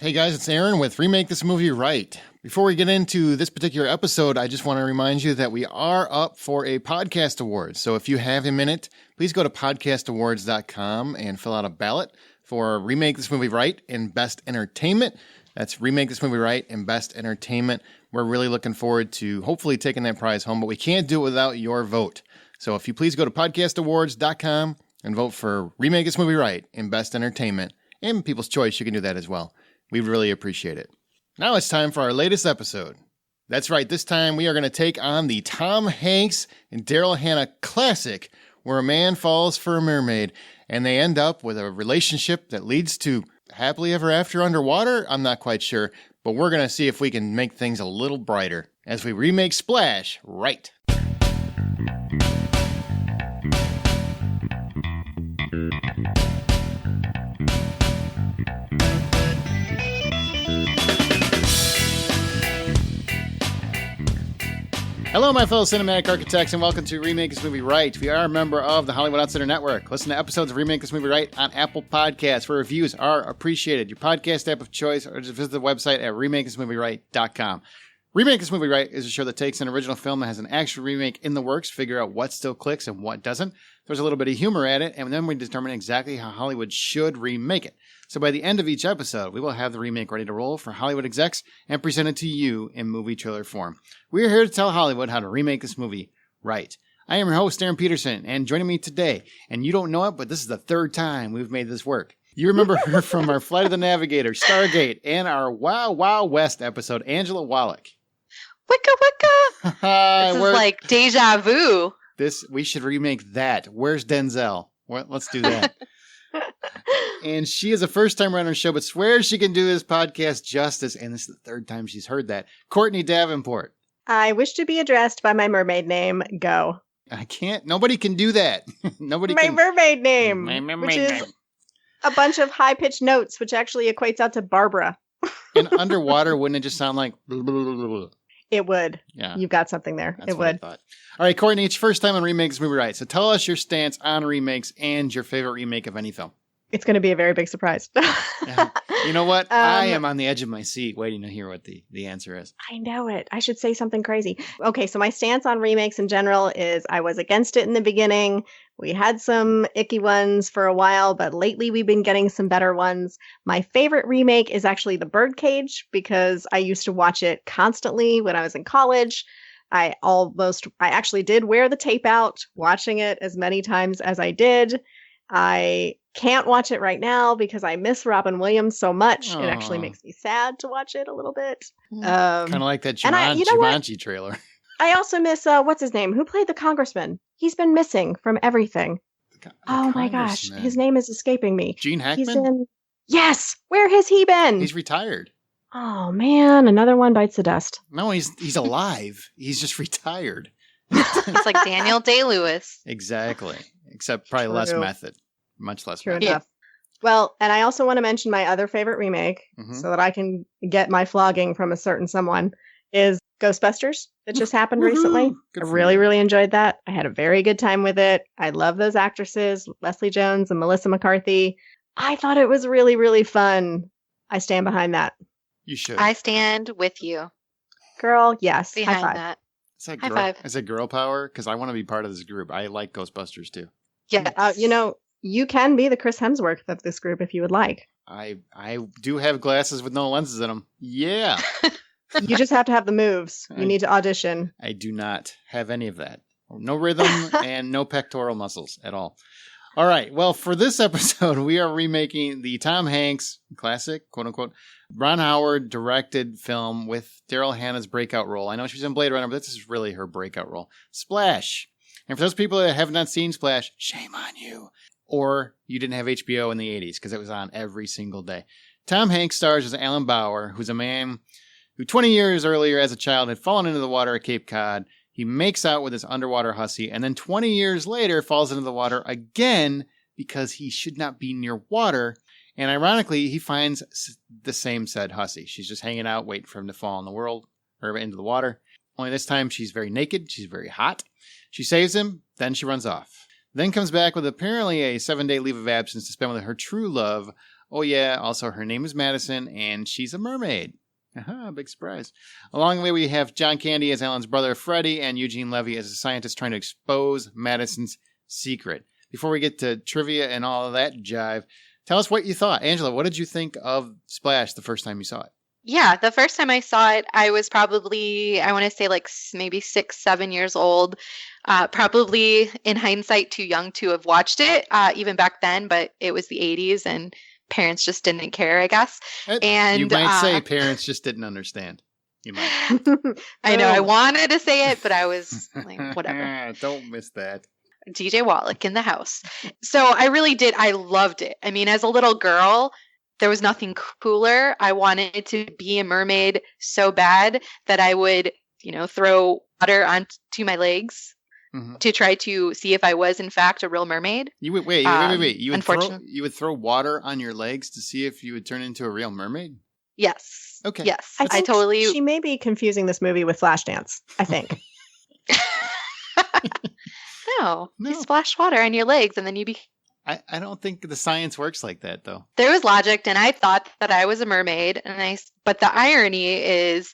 Hey guys, it's Aaron with Remake This Movie Right. Before we get into this particular episode, I just want to remind you that we are up for a podcast award. So if you have a minute, please go to podcastawards.com and fill out a ballot for Remake This Movie Right in Best Entertainment. That's Remake This Movie Right in Best Entertainment. We're really looking forward to hopefully taking that prize home, but we can't do it without your vote. So if you please go to podcastawards.com and vote for Remake This Movie Right in Best Entertainment. And People's Choice, you can do that as well. We really appreciate it. Now it's time for our latest episode. That's right, this time we are going to take on the Tom Hanks and Daryl Hannah classic, where a man falls for a mermaid, and they end up with a relationship that leads to happily ever after underwater? I'm not quite sure, but we're going to see if we can make things a little brighter as we remake Splash Right. Hello, my fellow cinematic architects, and welcome to Remake This Movie Right. We are a member of the Hollywood Outsider Network. Listen to episodes of Remake This Movie Right on Apple Podcasts, where reviews are appreciated. Your podcast app of choice, or just visit the website at RemakeThisMovieRight.com. Remake This Movie Right is a show that takes an original film that has an actual remake in the works, figure out what still clicks and what doesn't. There's a little bit of humor at it, and then we determine exactly how Hollywood should remake it. So by the end of each episode, we will have the remake ready to roll for Hollywood execs and present it to you in movie trailer form. We are here to tell Hollywood how to remake this movie right. I am your host, Aaron Peterson, and joining me today, and you don't know it, but this is the third time we've made this work. You remember her from our Flight of the Navigator, Stargate, and our Wow Wow West episode, Angela Wallock. Wicca wicca! This is like deja vu. We should remake that. Where's Denzel? Well, let's do that. And she is a first-time on our show, but swears she can do this podcast justice. And this is the third time she's heard that. Courtney Davenport. I wish to be addressed by my mermaid name. Go. I can't. Nobody can do that. Nobody. My can. Mermaid name, My mermaid which is name. a bunch of high-pitched notes, which actually equates out to Barbara. And underwater, wouldn't it just sound like? Blah, blah, blah, blah. It would. Yeah. You've got something there. That's it what I would. thought. All right, Courtney, it's your first time on Remake This Movie Right. So tell us your stance on remakes and your favorite remake of any film. It's going to be a very big surprise. Yeah. You know what? I am on the edge of my seat waiting to hear what the answer is. I know it. I should say something crazy. Okay, so my stance on remakes in general is I was against it in the beginning. We had some icky ones for a while, but lately we've been getting some better ones. My favorite remake is actually The Birdcage because I used to watch it constantly when I was in college. I actually did wear the tape out, watching it as many times as I did. I can't watch it right now because I miss Robin Williams so much. Aww. It actually makes me sad to watch it a little bit. Kind of like that Jumanji trailer. I also miss, what's his name? Who played the congressman? He's been missing from everything. Oh my gosh. His name is escaping me. Gene Hackman? Yes! Where has he been? He's retired. Oh man, another one bites the dust. No, he's alive. He's just retired. It's like Daniel Day-Lewis. Exactly. Except probably less method. Much less True method. enough. Well, and I also want to mention my other favorite remake so that I can get my flogging from a certain someone is Ghostbusters. It just happened recently. I really, really enjoyed that. I had a very good time with it. I love those actresses, Leslie Jones and Melissa McCarthy. I thought it was really, really fun. I stand behind that. You should. I stand with you. Girl, yes. Behind high five. that. High five. Is it girl power? Because I want to be part of this group. I like Ghostbusters too. Yes. You can be the Chris Hemsworth of this group if you would like. I do have glasses with no lenses in them. Yeah. You just have to have the moves. You need to audition. I do not have any of that. No rhythm and no pectoral muscles at all. All right. Well, for this episode, we are remaking the Tom Hanks classic, quote unquote, Ron Howard directed film with Daryl Hannah's breakout role. I know she's in Blade Runner, but this is really her breakout role. Splash. And for those people that have not seen Splash, shame on you. Or you didn't have HBO in the 80s because it was on every single day. Tom Hanks stars as Alan Bauer, who's a man who 20 years earlier as a child had fallen into the water at Cape Cod. He makes out with his underwater hussy, and then 20 years later falls into the water again because he should not be near water. And ironically, he finds the same said hussy. She's just hanging out, waiting for him to fall into the water. Only this time she's very naked. She's very hot. She saves him. Then she runs off. Then comes back with apparently a 7-day leave of absence to spend with her true love, Oh yeah, also her name is Madison, and she's a mermaid. Big surprise. Along the way, we have John Candy as Alan's brother, Freddie, and Eugene Levy as a scientist trying to expose Madison's secret. Before we get to trivia and all of that jive, tell us what you thought. Angela, what did you think of Splash the first time you saw it? Yeah, the first time I saw it, I was probably, I want to say like maybe 6, 7 years old. Probably in hindsight too young to have watched it even back then, but it was the 80s and parents just didn't care, I guess. And you might say parents just didn't understand. You might. I know, I wanted to say it, but I was like, whatever. Don't miss that. DJ Wallock in the house. So I really did. I loved it. I mean, as a little girl, there was nothing cooler. I wanted to be a mermaid so bad that I would, throw water onto my legs to try to see if I was in fact a real mermaid. You would wait. You would throw water on your legs to see if you would turn into a real mermaid? Yes. Okay. Yes. I totally. She may be confusing this movie with Flashdance, I think. No, you splash water on your legs and then you I don't think the science works like that, though. There was logic, and I thought that I was a mermaid, but the irony is,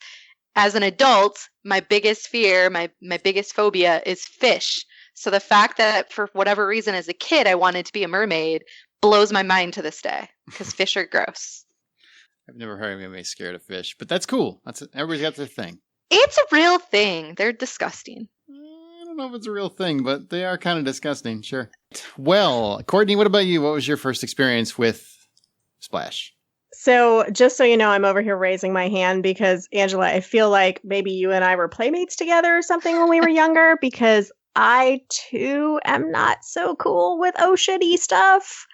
as an adult, my biggest fear, my biggest phobia is fish. So the fact that for whatever reason as a kid I wanted to be a mermaid blows my mind to this day, because fish are gross. I've never heard of anybody scared of fish, but that's cool. Everybody's got their thing. It's a real thing. They're disgusting. I don't know if it's a real thing, but they are kind of disgusting, sure. Well, Courtney, what about you? What was your first experience with Splash? So just so you know, I'm over here raising my hand because, Angela, I feel like maybe you and I were playmates together or something when we were younger, because I, too, am not so cool with ocean-y stuff.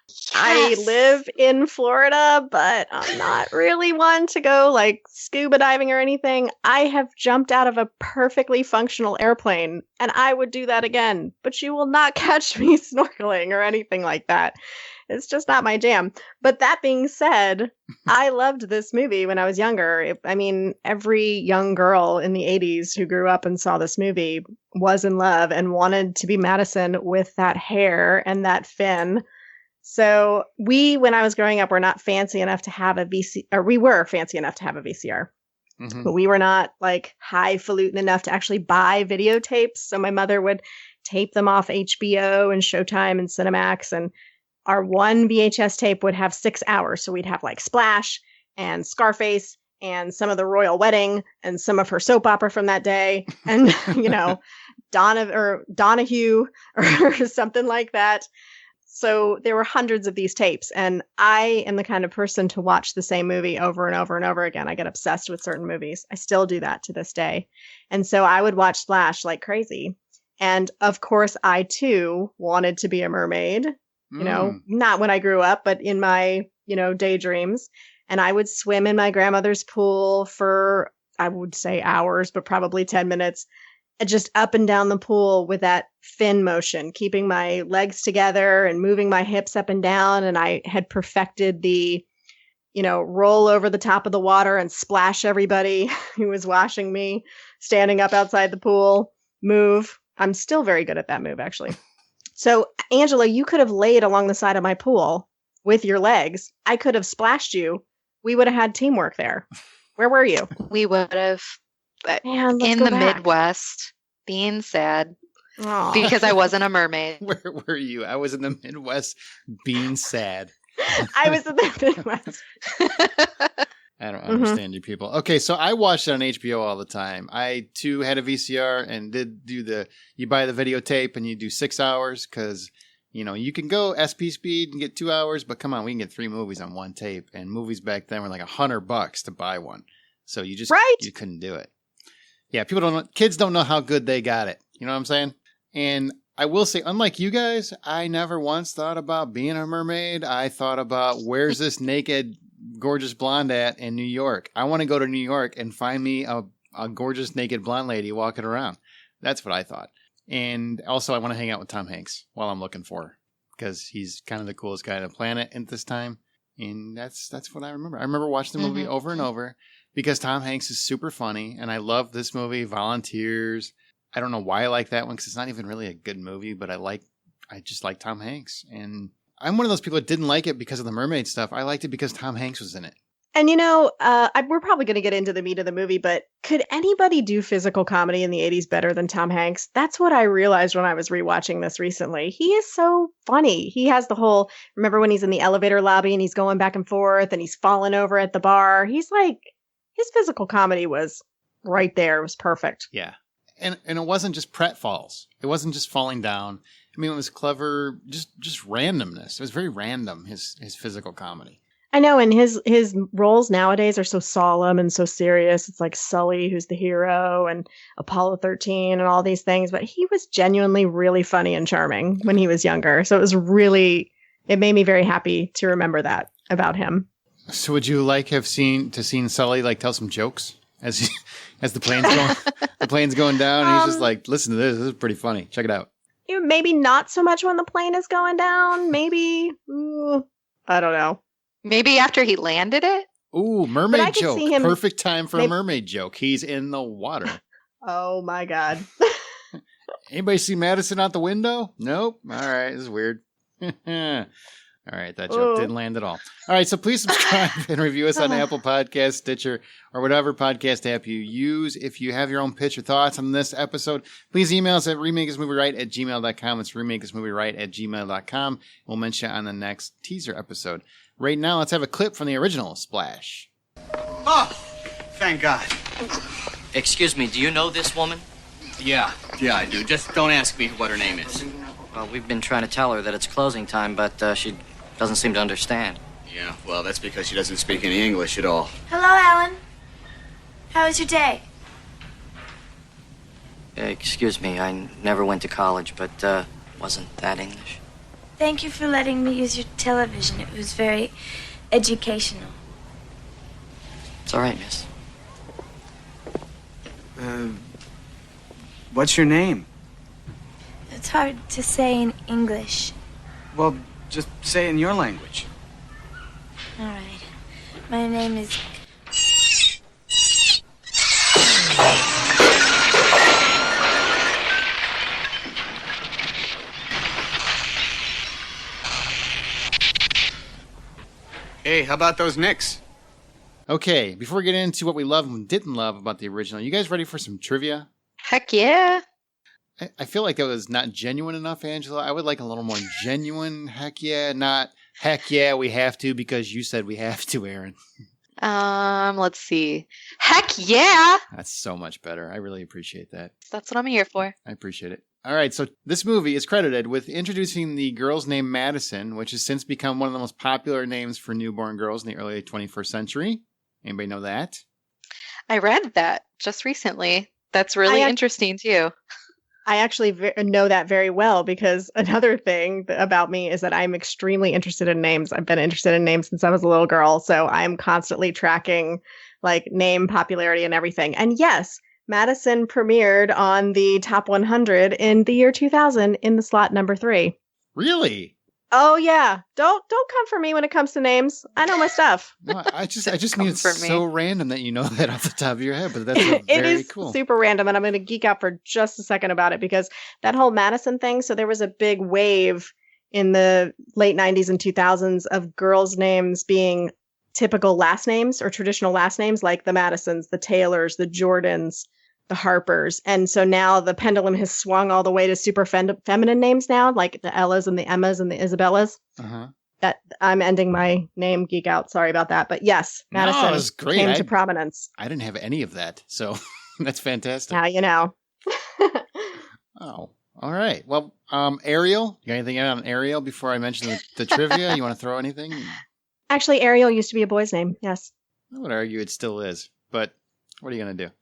Yes. I live in Florida, but I'm not really one to go like scuba diving or anything. I have jumped out of a perfectly functional airplane, and I would do that again, but you will not catch me snorkeling or anything like that. It's just not my jam. But that being said, I loved this movie when I was younger. Every young girl in the 80s who grew up and saw this movie was in love and wanted to be Madison with that hair and that fin. So when I was growing up, were not fancy enough to have a VCR. We were fancy enough to have a VCR, but we were not like highfalutin enough to actually buy videotapes. So my mother would tape them off HBO and Showtime and Cinemax, and our one VHS tape would have 6 hours. So we'd have like Splash and Scarface and some of the Royal Wedding and some of her soap opera from that day, and Donahue or something like that. So there were hundreds of these tapes, and I am the kind of person to watch the same movie over and over and over again. I get obsessed with certain movies. I still do that to this day. And so I would watch Splash like crazy. And of course, I too wanted to be a mermaid, not when I grew up, but in my, daydreams. And I would swim in my grandmother's pool for, I would say hours, but probably 10 minutes. Just up and down the pool with that fin motion, keeping my legs together and moving my hips up and down. And I had perfected the, roll over the top of the water and splash everybody who was watching me standing up outside the pool move. I'm still very good at that move, actually. So, Angela, you could have laid along the side of my pool with your legs. I could have splashed you. We would have had teamwork there. Where were you? We would have. Man, in the Midwest, being sad. Aww. Because I wasn't a mermaid. Where were you? I was in the Midwest being sad. I was in the Midwest. I don't understand you people. Okay, so I watched it on HBO all the time. I, too, had a VCR and did do you buy the videotape and you do 6 hours because, you can go SP speed and get 2 hours, but come on, we can get 3 movies on one tape. And movies back then were like $100 to buy one. So you just you couldn't do it. Yeah, kids don't know how good they got it. You know what I'm saying? And I will say, unlike you guys, I never once thought about being a mermaid. I thought about, where's this naked, gorgeous blonde at in New York? I want to go to New York and find me a gorgeous, naked blonde lady walking around. That's what I thought. And also, I want to hang out with Tom Hanks while I'm looking for her, because he's kind of the coolest guy on the planet at this time. And that's what I remember. I remember watching the movie over and over, because Tom Hanks is super funny, and I love this movie, Volunteers. I don't know why I like that one, because it's not even really a good movie, but I just like Tom Hanks. And I'm one of those people that didn't like it because of the mermaid stuff. I liked it because Tom Hanks was in it. And we're probably going to get into the meat of the movie, but could anybody do physical comedy in the 80s better than Tom Hanks? That's what I realized when I was rewatching this recently. He is so funny. He has the whole, remember when he's in the elevator lobby and he's going back and forth and he's falling over at the bar? He's like, his physical comedy was right there. It was perfect. Yeah. And it wasn't just pratfalls. It wasn't just falling down. I mean, it was clever, just randomness. It was very random, his physical comedy. I know, and his roles nowadays are so solemn and so serious. It's like Sully, who's the hero, and Apollo 13 and all these things. But he was genuinely really funny and charming when he was younger. So it made me very happy to remember that about him. So would you have seen Sully like tell some jokes as the plane's going down? And he's just like, listen to this. This is pretty funny. Check it out. Maybe not so much when the plane is going down. Maybe, I don't know. Maybe after he landed it? Ooh, mermaid joke. Perfect time for a mermaid joke. He's in the water. Oh, my God. Anybody see Madison out the window? Nope. All right. This is weird. All right. That joke didn't land at all. All right. So please subscribe and review us on Apple Podcasts, Stitcher, or whatever podcast app you use. If you have your own pitch or thoughts on this episode, please email us at remakeismovieright@gmail.com. It's remakeismovieright@gmail.com. We'll mention it on the next teaser episode. Right now, let's have a clip from the original Splash. Oh, thank God. Excuse me, do you know this woman? Yeah, I do. Just don't ask me what her name is. Well, we've been trying to tell her that it's closing time, but she doesn't seem to understand. Yeah, well, that's because she doesn't speak any English at all. Hello, Alan. How was your day? Excuse me, I never went to college, but wasn't that English. Thank you for letting me use your television. It was very educational. It's all right, miss. What's your name? It's hard to say in English. Well, just say it in your language. All right. My name is... Hey, how about those Knicks? Okay, before we get into what we love and didn't love about the original, you guys ready for some trivia? Heck yeah. I feel like that was not genuine enough, Angela. I would like a little more genuine. Heck yeah, not heck yeah, we have to because you said we have to, Aaron. Let's see. Heck yeah. That's so much better. I really appreciate that. That's what I'm here for. I appreciate it. All right, so this movie is credited with introducing the girl's name Madison, which has since become one of the most popular names for newborn girls in the early 21st century. Anybody know that? I read that just recently. That's really interesting, too. I actually know that very well because another thing about me is that I'm extremely interested in names. I've been interested in names since I was a little girl, so I'm constantly tracking like name popularity and everything. And yes, Madison premiered on the top 100 in the year 2000 in the slot number 3. Really? Oh yeah. Don't come for me when it comes to names. I know my stuff. No, I just mean it's so random that you know that off the top of your head, but that's very it is cool. Super random, and I'm going to geek out for just a second about it because that whole Madison thing. So there was a big wave in the late 90s and 2000s of girls' names being typical last names or traditional last names, like the Madisons, the Taylors, the Jordans, the Harpers. And so now the pendulum has swung all the way to super feminine names now, like the Ellas and the Emmas and the Isabellas. Uh-huh. That I'm ending my name geek out. Sorry about that. But yes, Madison came to prominence. I didn't have any of that. So that's fantastic. Now you know. Oh, all right. Well, Ariel, you got anything on Ariel before I mention the trivia? You want to throw anything? Actually, Ariel used to be a boy's name. Yes. I would argue it still is, but what are you going to do?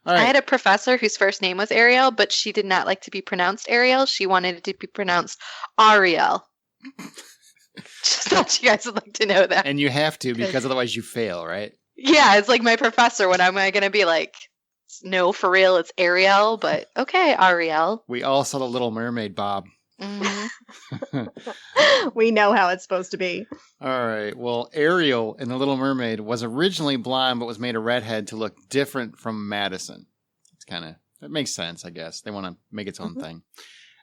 All right. I had a professor whose first name was Ariel, but she did not like to be pronounced Ariel. She wanted it to be pronounced Ariel. Just thought you guys would like to know that. And you have to, because otherwise you fail, right? Yeah, it's like my professor. When am I going to be like, no, for real, it's Ariel, but okay, Ariel. We all saw The Little Mermaid, Bob. Mm-hmm. We know how it's supposed to be. All right. Well, Ariel in The Little Mermaid was originally blonde, but was made a redhead to look different from Madison. It's that makes sense, I guess. They want to make its own thing.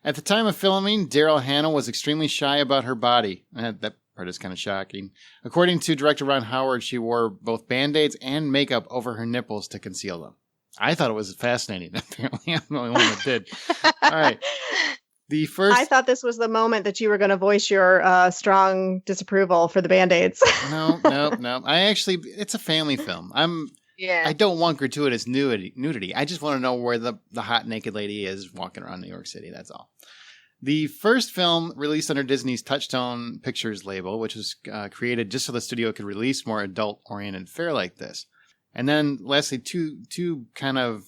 At the time of filming, Daryl Hannah was extremely shy about her body. That part is kind of shocking. According to director Ron Howard, she wore both Band-Aids and makeup over her nipples to conceal them. I thought it was fascinating. Apparently, I'm the only one that did. All right. I thought this was the moment that you were going to voice your strong disapproval for the Band-Aids. No. It's a family film. I don't want gratuitous nudity. I just want to know where the hot naked lady is walking around New York City. That's all. The first film released under Disney's Touchstone Pictures label, which was created just so the studio could release more adult-oriented fare like this. And then, lastly, two kind of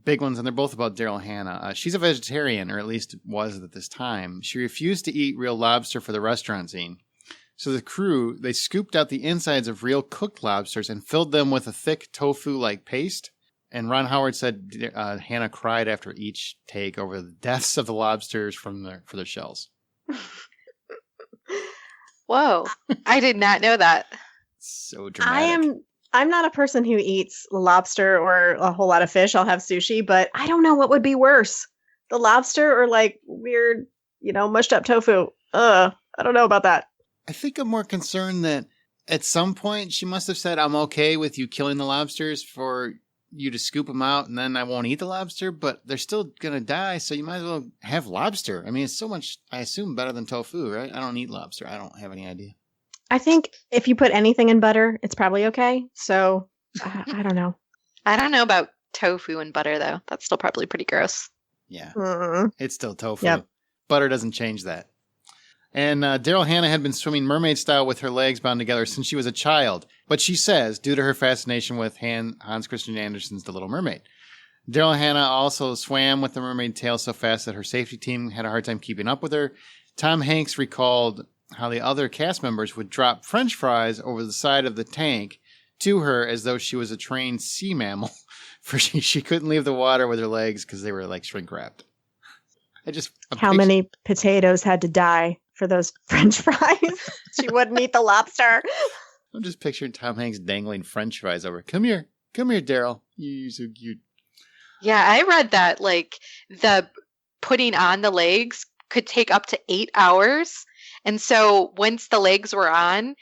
big ones, and they're both about Daryl Hannah. She's a vegetarian, or at least was at this time. She refused to eat real lobster for the restaurant scene. So the crew, they scooped out the insides of real cooked lobsters and filled them with a thick tofu-like paste. And Ron Howard said Hannah cried after each take over the deaths of the lobsters for their shells. Whoa. I did not know that. So dramatic. I'm not a person who eats lobster or a whole lot of fish. I'll have sushi, but I don't know what would be worse. The lobster or like weird, mushed up tofu. I don't know about that. I think I'm more concerned that at some point she must have said, I'm okay with you killing the lobsters for you to scoop them out and then I won't eat the lobster, but they're still going to die. So you might as well have lobster. I mean, it's so much, I assume, better than tofu, right? I don't eat lobster. I don't have any idea. I think if you put anything in butter, it's probably okay. So I don't know. I don't know about tofu and butter, though. That's still probably pretty gross. Yeah. Mm-hmm. It's still tofu. Yep. Butter doesn't change that. And Daryl Hannah had been swimming mermaid style with her legs bound together since she was a child. But she says, due to her fascination with Hans Christian Andersen's The Little Mermaid. Daryl Hannah also swam with the mermaid tail so fast that her safety team had a hard time keeping up with her. Tom Hanks recalled how the other cast members would drop French fries over the side of the tank to her as though she was a trained sea mammal, for she couldn't leave the water with her legs because they were like shrink wrapped. How many potatoes had to die for those French fries? She wouldn't eat the lobster. I'm just picturing Tom Hanks dangling French fries over. Come here, Daryl. You're so cute. Yeah, I read that like the putting on the legs could take up to 8 hours. And so once the legs were on,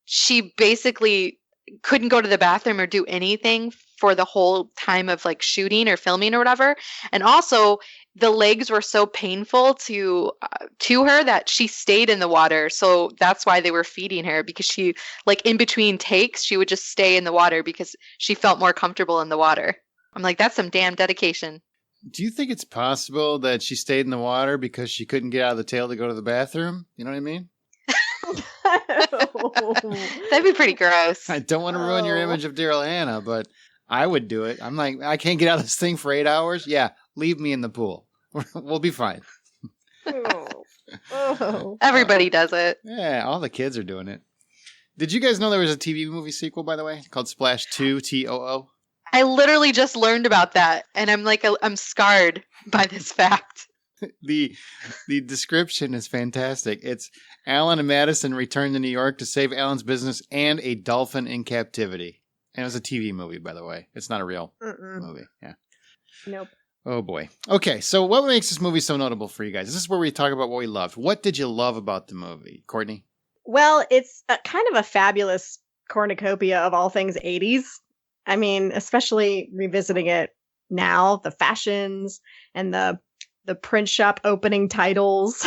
she basically couldn't go to the bathroom or do anything for the whole time of like shooting or filming or whatever. And also the legs were so painful to her that she stayed in the water. So that's why they were feeding her, because she like in between takes, she would just stay in the water because she felt more comfortable in the water. I'm like, that's some damn dedication. Do you think it's possible that she stayed in the water because she couldn't get out of the tail to go to the bathroom? You know what I mean? That'd be pretty gross. I don't want to ruin your image of Daryl Hannah, but I would do it. I'm like, I can't get out of this thing for 8 hours? Yeah, leave me in the pool. We'll be fine. Everybody does it. Yeah, all the kids are doing it. Did you guys know there was a TV movie sequel, by the way, called Splash 2, TOO? I literally just learned about that, and I'm like, I'm scarred by this fact. The description is fantastic. It's Alan and Madison return to New York to save Alan's business and a dolphin in captivity. And it was a TV movie, by the way. It's not a real movie. Yeah. Nope. Oh, boy. Okay, so what makes this movie so notable for you guys? This is where we talk about what we loved. What did you love about the movie? Courtney? Well, it's kind of a fabulous cornucopia of all things 80s. I mean, especially revisiting it now, the fashions and the print shop opening titles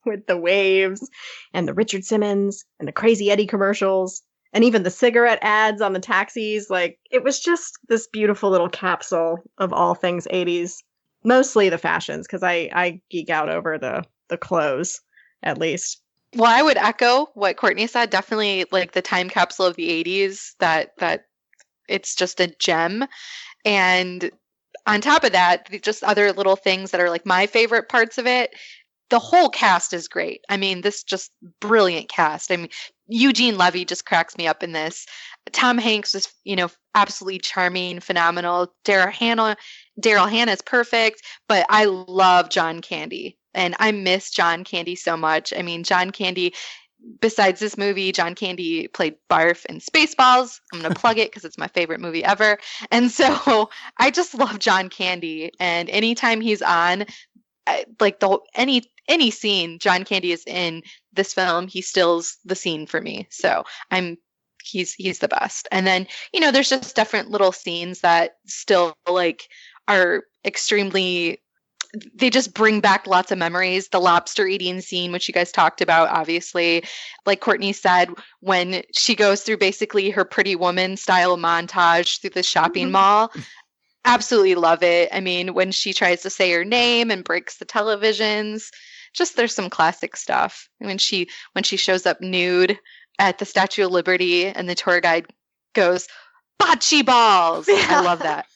with the waves and the Richard Simmons and the Crazy Eddie commercials and even the cigarette ads on the taxis. Like, it was just this beautiful little capsule of all things 80s, mostly the fashions, because I geek out over the clothes, at least. Well, I would echo what Courtney said. Definitely like the time capsule of the 80s, that it's just a gem. And on top of that, just other little things that are like my favorite parts of it. The whole cast is great. I mean, this just brilliant cast. I mean, Eugene Levy just cracks me up in this. Tom Hanks is, absolutely charming, phenomenal. Daryl Hannah is perfect, but I love John Candy, and I miss John Candy so much. I mean, John Candy, besides this movie, John Candy played Barf in Spaceballs. I'm going to plug it because it's my favorite movie ever. And so I just love John Candy. And anytime he's on, any scene John Candy is in this film, he steals the scene for me. So he's the best. And then, there's just different little scenes that still like are extremely, they just bring back lots of memories. The lobster eating scene, which you guys talked about, obviously, like Courtney said, when she goes through basically her Pretty Woman style montage through the shopping mall. Absolutely love it. I mean, when she tries to say her name and breaks the televisions, just there's some classic stuff. When she shows up nude at the Statue of Liberty and the tour guide goes, "Bocce balls." Yeah. I love that.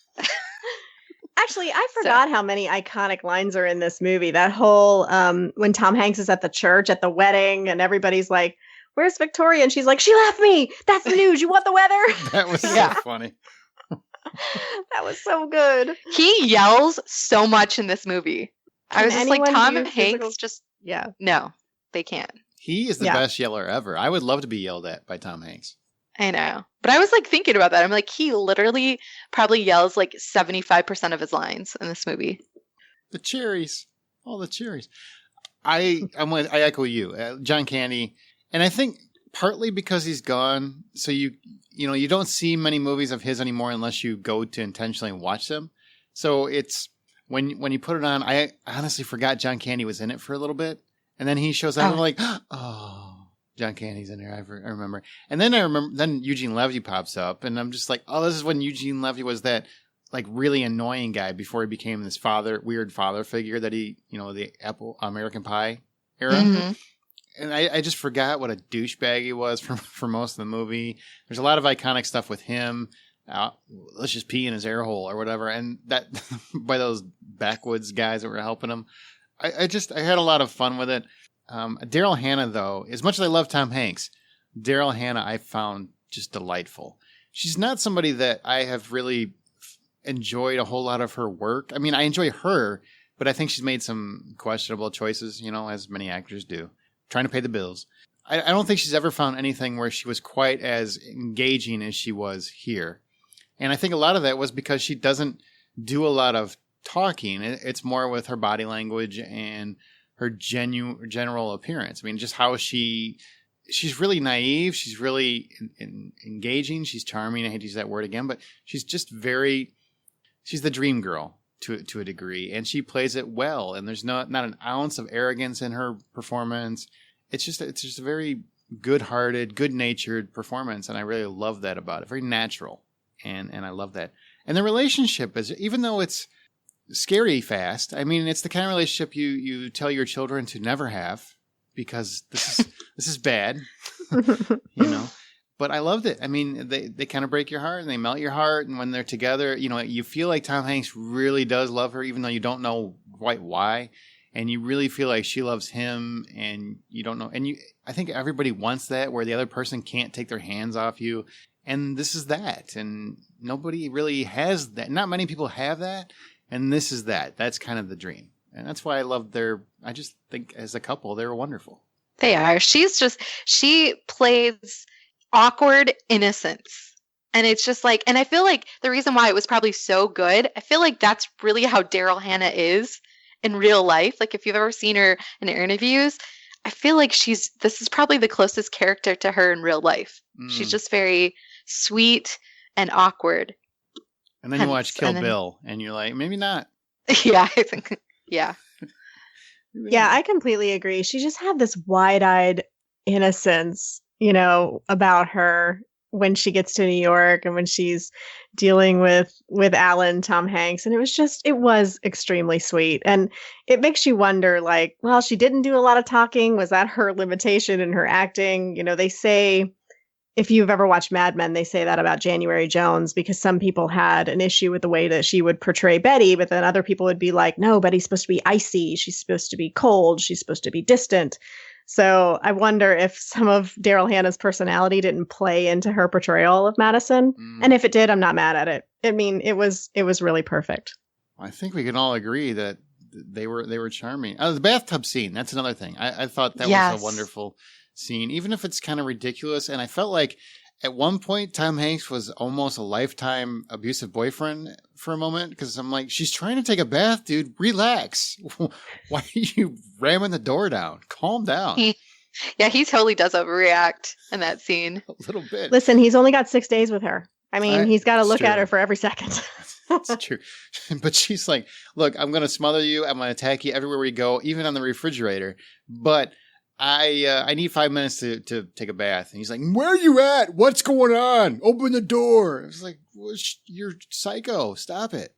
Actually, I forgot how many iconic lines are in this movie. That whole, when Tom Hanks is at the church at the wedding and everybody's like, "Where's Victoria?" And she's like, "She left me. That's the news. You want the weather?" That was so funny. That was so good. He yells so much in this movie. I was just like, Tom Hanks no, they can't. He is the best yeller ever. I would love to be yelled at by Tom Hanks. I know. But I was like thinking about that. I'm like, he literally probably yells like 75% of his lines in this movie. The cherries. All the cherries. I echo you. John Candy. And I think partly because he's gone, so you don't see many movies of his anymore unless you go to intentionally watch them. So it's when you put it on, I honestly forgot John Candy was in it for a little bit. And then he shows up and I'm like, oh, John Candy's in there. I remember. And then then Eugene Levy pops up and I'm just like, oh, this is when Eugene Levy was that like really annoying guy before he became this weird father figure that he, the American Pie era. Mm-hmm. And I just forgot what a douchebag he was for most of the movie. There's a lot of iconic stuff with him. Let's just pee in his air hole or whatever. And that by those backwoods guys that were helping him. I had a lot of fun with it. Daryl Hannah, though, as much as I love Tom Hanks, Daryl Hannah I found just delightful. She's not somebody that I have really enjoyed a whole lot of her work. I mean, I enjoy her, but I think she's made some questionable choices, as many actors do. Trying to pay the bills. I don't think she's ever found anything where she was quite as engaging as she was here. And I think a lot of that was because she doesn't do a lot of talking. It's more with her body language and her general appearance. I mean, just how she's really naive. She's really engaging. She's charming. I hate to use that word again, but she's just she's the dream girl to a degree, and she plays it well. And there's not an ounce of arrogance in her performance. It's just a very good-hearted, good-natured performance, and I really love that about it. Very natural, and I love that. And the relationship is, even though it's scary fast, I mean, it's the kind of relationship you tell your children to never have because this is bad, But I loved it. I mean, they kind of break your heart and they melt your heart, and when they're together, you feel like Tom Hanks really does love her, even though you don't know quite why. And you really feel like she loves him, and you don't know. And I think everybody wants that, where the other person can't take their hands off you. And this is that. And nobody really has that. Not many people have that. And this is that. That's kind of the dream. And that's why I love I just think as a couple, they're wonderful. They are. She plays awkward innocence. And it's just like, and I feel like the reason why it was probably so good, I feel like that's really how Daryl Hannah is in real life. Like if you've ever seen her in interviews, I feel like this is probably the closest character to her in real life. She's just very sweet and awkward. And then you watch Kill Bill and you're like, maybe not. Yeah, I think, yeah. Yeah, I completely agree. She just had this wide-eyed innocence, about her when she gets to New York and when she's dealing with Alan, Tom Hanks. And it was extremely sweet. And it makes you wonder, like, well, she didn't do a lot of talking. Was that her limitation in her acting? They say, if you've ever watched Mad Men, they say that about January Jones, because some people had an issue with the way that she would portray Betty, but then other people would be like, no, Betty's supposed to be icy. She's supposed to be cold. She's supposed to be distant. So I wonder if some of Daryl Hannah's personality didn't play into her portrayal of Madison. And if it did, I'm not mad at it. I mean, it was really perfect. I think we can all agree that they were charming. The bathtub scene, that's another thing. I thought that was a wonderful scene, even if it's kind of ridiculous. And I felt like At one point, Tom Hanks was almost a lifetime abusive boyfriend for a moment because I'm like, she's trying to take a bath, dude. Relax. Why are you ramming the door down? Calm down. He totally does overreact in that scene. A little bit. Listen, he's only got 6 days with her. I mean, he's got to look at her for every second. That's true. But she's like, look, I'm going to smother you. I'm going to attack you everywhere we go, even on the refrigerator. But I need 5 minutes to take a bath. And he's like, where are you at? What's going on? Open the door. I was like, well, you're psycho. Stop it.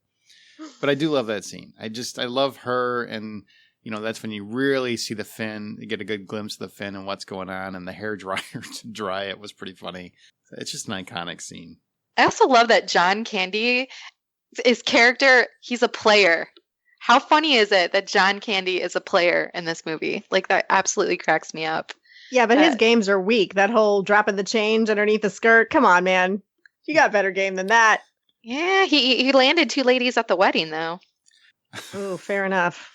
But I do love that scene. I love her. And, you know, that's when you really see the fin. You get a good glimpse of the fin and what's going on. And the hair dryer to dry it was pretty funny. It's just an iconic scene. I also love that John Candy, his character, he's a player. How funny is it that John Candy is a player in this movie? Like, that absolutely cracks me up. Yeah, but his games are weak. That whole dropping the change underneath the skirt. Come on, man. You got better game than that. Yeah, he landed 2 ladies at the wedding, though. Oh, fair enough.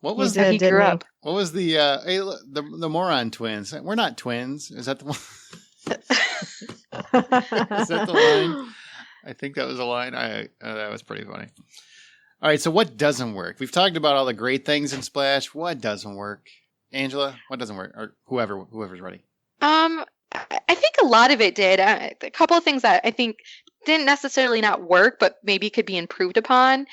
What was how he grew up? What was the moron twins? We're not twins. Is that the one? Is that the line? I think that was a line. That was pretty funny. All right, so what doesn't work? We've talked about all the great things in Splash. What doesn't work? Angela, what doesn't work? Or whoever's ready. I think a lot of it did. A couple of things that I think didn't necessarily not work, but maybe could be improved upon.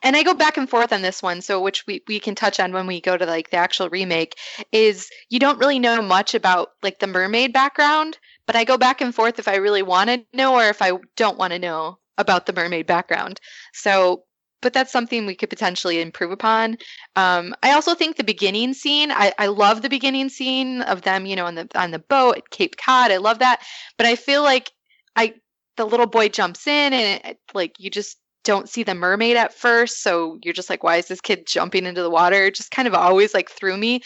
And I go back and forth on this one, so which we can touch on when we go to like the actual remake, is you don't really know much about like the mermaid background, but I go back and forth if I really want to know or if I don't want to know about the mermaid background. So, but that's something we could potentially improve upon. I also think the beginning scene, I love the beginning scene of them, you know, on the boat at Cape Cod. I love that. But I feel like the little boy jumps in and like you just don't see the mermaid at first. So you're just like, why is this kid jumping into the water? It just kind of always like threw me.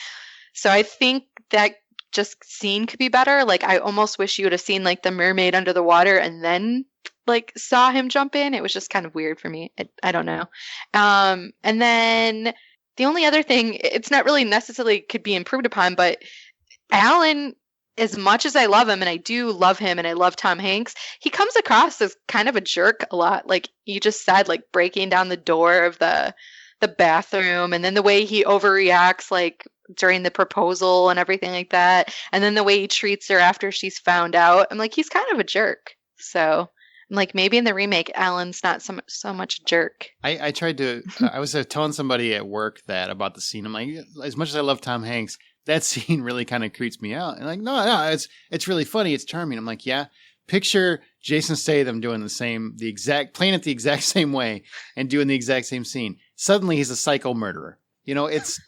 So I think that just scene could be better. Like I almost wish you would have seen like the mermaid under the water and then like saw him jump in. It was just kind of weird for me. I don't know. And then the only other thing, it's not really necessarily could be improved upon, but Alan, as much as I love him, and I do love him, and I love Tom Hanks, he comes across as kind of a jerk a lot. Like you just said, like breaking down the door of the bathroom, and then the way he overreacts, like during the proposal and everything like that, and then the way he treats her after she's found out. I'm like, he's kind of a jerk. So I'm like, maybe in the remake, Alan's not so much a jerk. I tried to. I was telling somebody at work that about the scene. I'm like, as much as I love Tom Hanks, that scene really kind of creeps me out. And like, no, it's really funny. It's charming. I'm like, yeah. Picture Jason Statham doing playing it the exact same way and doing the exact same scene. Suddenly he's a psycho murderer. You know, it's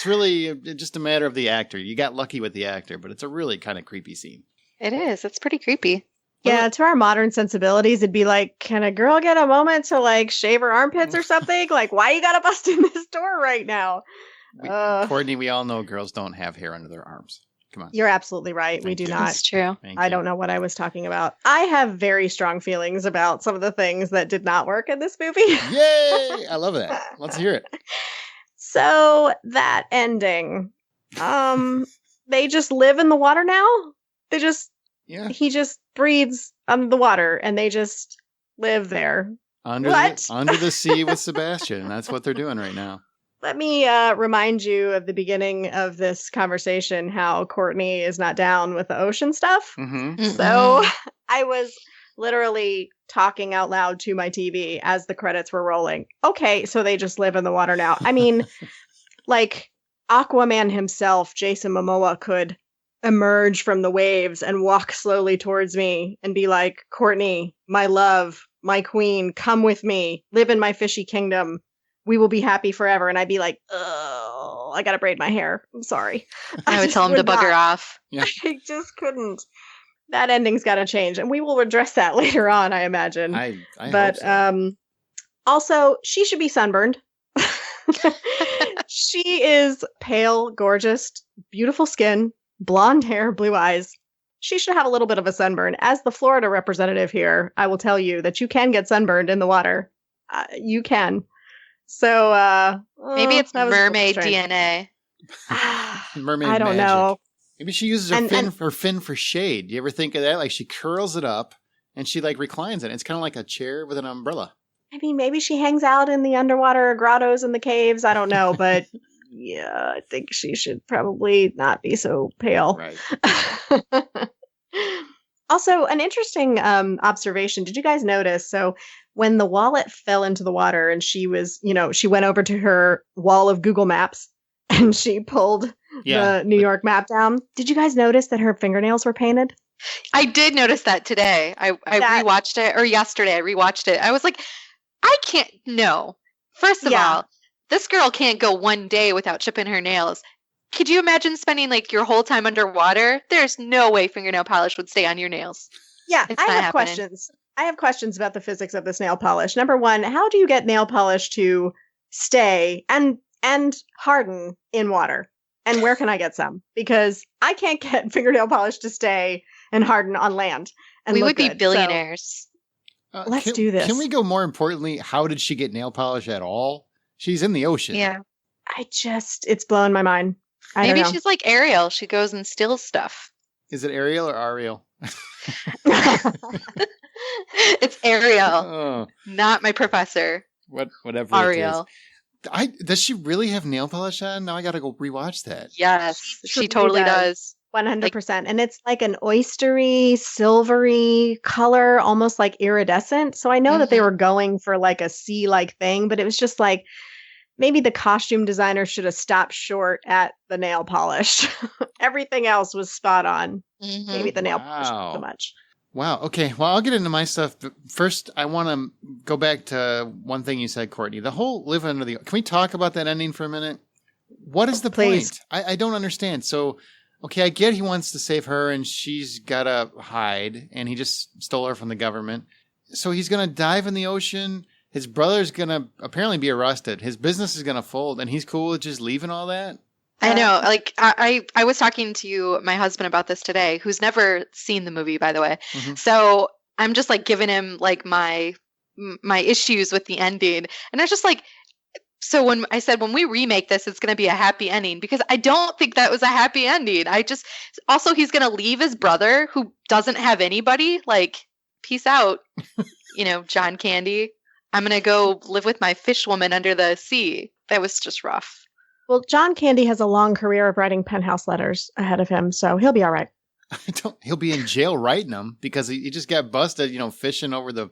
really just a matter of the actor. You got lucky with the actor, but it's a really kind of creepy scene. It is. It's pretty creepy. Yeah, to our modern sensibilities, it'd be like, can a girl get a moment to like shave her armpits or something? Like, why you gotta bust in this door right now? Courtney, we all know girls don't have hair under their arms. Come on. You're absolutely right. We do not. That's true. I don't know what I was talking about. I have very strong feelings about some of the things that did not work in this movie. Yay! I love that. Let's hear it. So that ending, they just live in the water now. He just breathes under the water and they just live there. Under the sea with Sebastian. That's what they're doing right now. Let me remind you of the beginning of this conversation, how Courtney is not down with the ocean stuff. Mm-hmm. So I was literally talking out loud to my TV as the credits were rolling. Okay, so they just live in the water now. I mean, like Aquaman himself, Jason Momoa, could emerge from the waves and walk slowly towards me and be like, Courtney, my love, my queen, come with me, live in my fishy kingdom. We will be happy forever. And I'd be like, oh, I gotta braid my hair. I'm sorry. I would tell him to bugger off. Yeah. I just couldn't. That ending's gotta change. And we will address that later on, I imagine. I hope so. Also, she should be sunburned. She is pale, gorgeous, beautiful skin, blonde hair, blue eyes. She should have a little bit of a sunburn. As the Florida representative here, I will tell you that you can get sunburned in the water. You can. So maybe it's mermaid DNA. Mermaid I don't magic. know. Maybe she uses her fin for shade. Do you ever think of that? Like she curls it up and she like reclines it. It's kind of like a chair with an umbrella. I mean, maybe she hangs out in the underwater grottos and the caves. I don't know, but yeah, I think she should probably not be so pale. Right. Also, an interesting observation. Did you guys notice? So when the wallet fell into the water and she was, she went over to her wall of Google Maps and she pulled the New York map down. Did you guys notice that her fingernails were painted? I did notice that today. I rewatched it, or yesterday I rewatched it. I was like, I can't, no. First of all, this girl can't go one day without chipping her nails. Could you imagine spending like your whole time underwater? There's no way fingernail polish would stay on your nails. Yeah, I have questions. I have questions about the physics of this nail polish. Number one, how do you get nail polish to stay and harden in water? And where can I get some? Because I can't get fingernail polish to stay and harden on land. And we would be billionaires. Let's do this. Can we go more importantly, how did she get nail polish at all? She's in the ocean. Yeah. It's blowing my mind. Maybe she's like Ariel. She goes and steals stuff. Is it Ariel or Ariel? It's Ariel, not my professor. Whatever Ariel. It is. Does she really have nail polish on? Now I got to go rewatch that. Yes, she totally does. 100%. And it's like an oystery, silvery color, almost like iridescent. So I know that they were going for like a sea-like thing, but it was just like, maybe the costume designer should have stopped short at the nail polish. Everything else was spot on. Mm-hmm. Maybe the nail polish not so much. Wow. Okay. Well, I'll get into my stuff. But first, I want to go back to one thing you said, Courtney. The whole live under the... Can we talk about that ending for a minute? What is the point? I don't understand. So, okay, I get he wants to save her and she's got to hide and he just stole her from the government. So he's going to dive in the ocean. His brother's going to apparently be arrested. His business is going to fold and he's cool with just leaving all that? I know. Like I was talking to my husband about this today, who's never seen the movie, by the way. Mm-hmm. So I'm just like giving him like my issues with the ending. And it's just like, so when I said, when we remake this, it's going to be a happy ending, because I don't think that was a happy ending. Also, he's going to leave his brother who doesn't have anybody. Like, peace out, John Candy. I'm going to go live with my fish woman under the sea. That was just rough. Well, John Candy has a long career of writing penthouse letters ahead of him, so he'll be all right. He'll be in jail writing them because he just got busted, fishing over the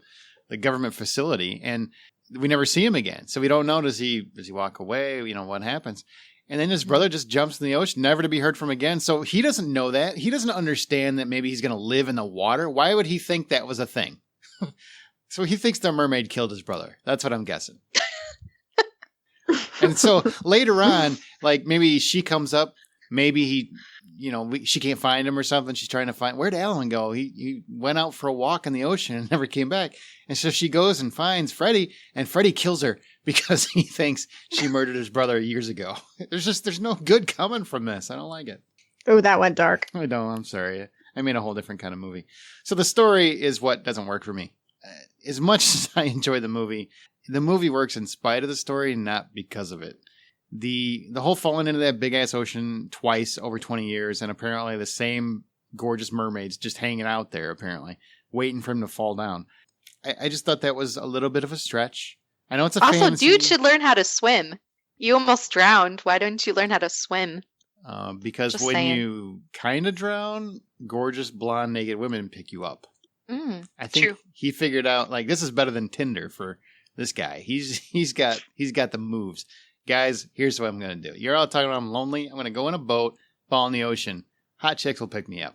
government facility, and we never see him again. So we don't know, does he walk away? What happens? And then his brother just jumps in the ocean, never to be heard from again. So he doesn't know that. He doesn't understand that maybe he's going to live in the water. Why would he think that was a thing? So he thinks the mermaid killed his brother. That's what I'm guessing. And so later on, like maybe she comes up, maybe he, she can't find him or something. She's trying to find, where'd Alan go? He went out for a walk in the ocean and never came back. And so she goes and finds Freddie, and Freddie kills her because he thinks she murdered his brother years ago. There's no good coming from this. I don't like it. Oh, that went dark. I know. I'm sorry. I made a whole different kind of movie. So the story is what doesn't work for me. As much as I enjoy the movie works in spite of the story, not because of it. The whole falling into that big ass ocean twice over 20 years, and apparently the same gorgeous mermaids just hanging out there, apparently waiting for him to fall down. I just thought that was a little bit of a stretch. I know it's a fantasy. Also, dude should learn how to swim. You almost drowned. Why don't you learn how to swim? Because just when saying. You kind of drown, gorgeous blonde naked women pick you up. I think true. He figured out like this is better than Tinder for this guy. He's got the moves. Guys, here's what I'm going to do. You're all talking about I'm lonely. I'm going to go in a boat, fall in the ocean. Hot chicks will pick me up.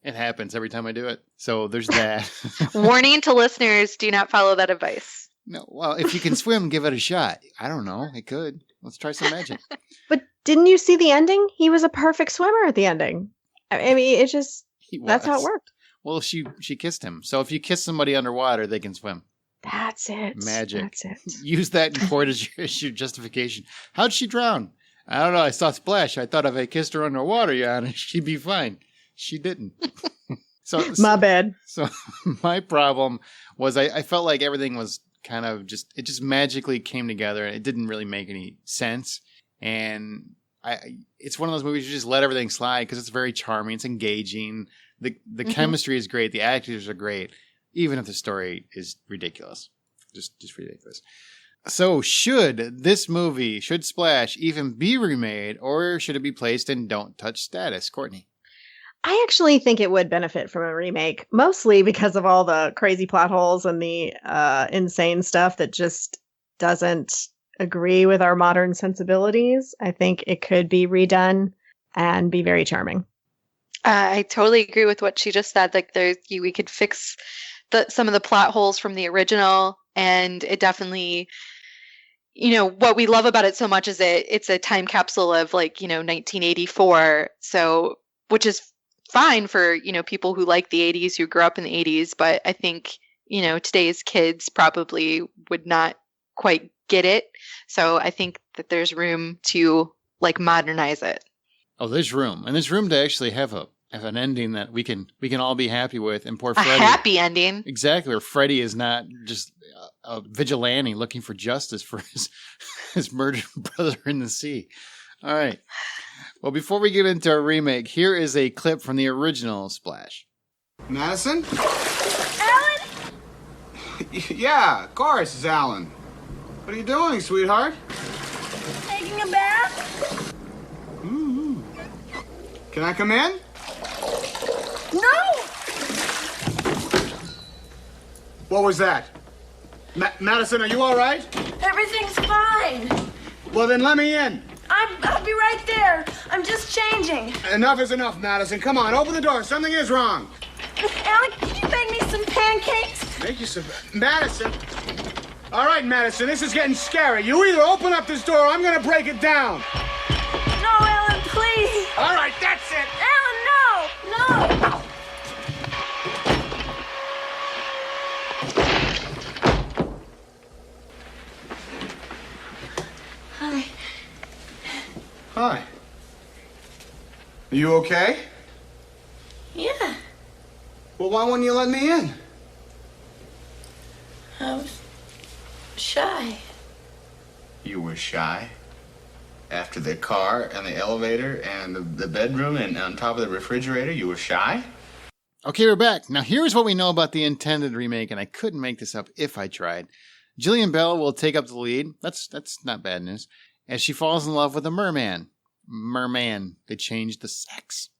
It happens every time I do it. So there's that. Warning to listeners, do not follow that advice. No, well, if you can swim, give it a shot. I don't know. It could. Let's try some magic. But didn't you see the ending? He was a perfect swimmer at the ending. I mean, it's just, that's how it worked. Well, she kissed him. So if you kiss somebody underwater, they can swim. That's it. Magic. That's it. Use that in court as your justification. How'd she drown? I don't know. I saw Splash. I thought if I kissed her underwater, Yana, she'd be fine. She didn't. My bad. So my problem was I felt like everything was kind of it just magically came together. It didn't really make any sense. And it's one of those movies you just let everything slide because it's very charming. It's engaging. The chemistry is great. The actors are great, even if the story is ridiculous. Just ridiculous. So should Splash even be remade, or should it be placed in don't touch status? Courtney. I actually think it would benefit from a remake, mostly because of all the crazy plot holes and the insane stuff that just doesn't agree with our modern sensibilities. I think it could be redone and be very charming. I totally agree with what she just said. Like, we could fix some of the plot holes from the original, and it definitely, what we love about it so much is it's a time capsule of 1984. So, which is fine for people who like the 80s, who grew up in the 80s, but I think today's kids probably would not quite get it. So I think that there's room to modernize it. Oh, there's room, and there's room to actually have an ending that we can all be happy with. And poor Freddy, a happy ending, exactly, where Freddy is not just a vigilante looking for justice for his murdered brother in the sea. All right. Well, before we get into our remake, here is a clip from the original Splash. Madison? Alan? Yeah, of course, it's Alan. What are you doing, sweetheart? Taking a bath? Mm-hmm. Can I come in? No! What was that? Madison, are you all right? Everything's fine. Well, then let me in. I'll be right there. I'm just changing. Enough is enough, Madison. Come on, open the door. Something is wrong. Alan, can you bake me some pancakes? Make you some... Madison. All right, Madison, this is getting scary. You either open up this door or I'm going to break it down. No, Alan, please. All right, that's it. Alan, no! No! Hi. Hi. Are you okay? Yeah. Well, why wouldn't you let me in? I was shy. You were shy? After the car and the elevator and the bedroom and on top of the refrigerator, you were shy? Okay, we're back. Now, here's what we know about the intended remake, and I couldn't make this up if I tried. Jillian Bell will take up the lead. That's not bad news. As she falls in love with a merman. Merman. They changed the sex.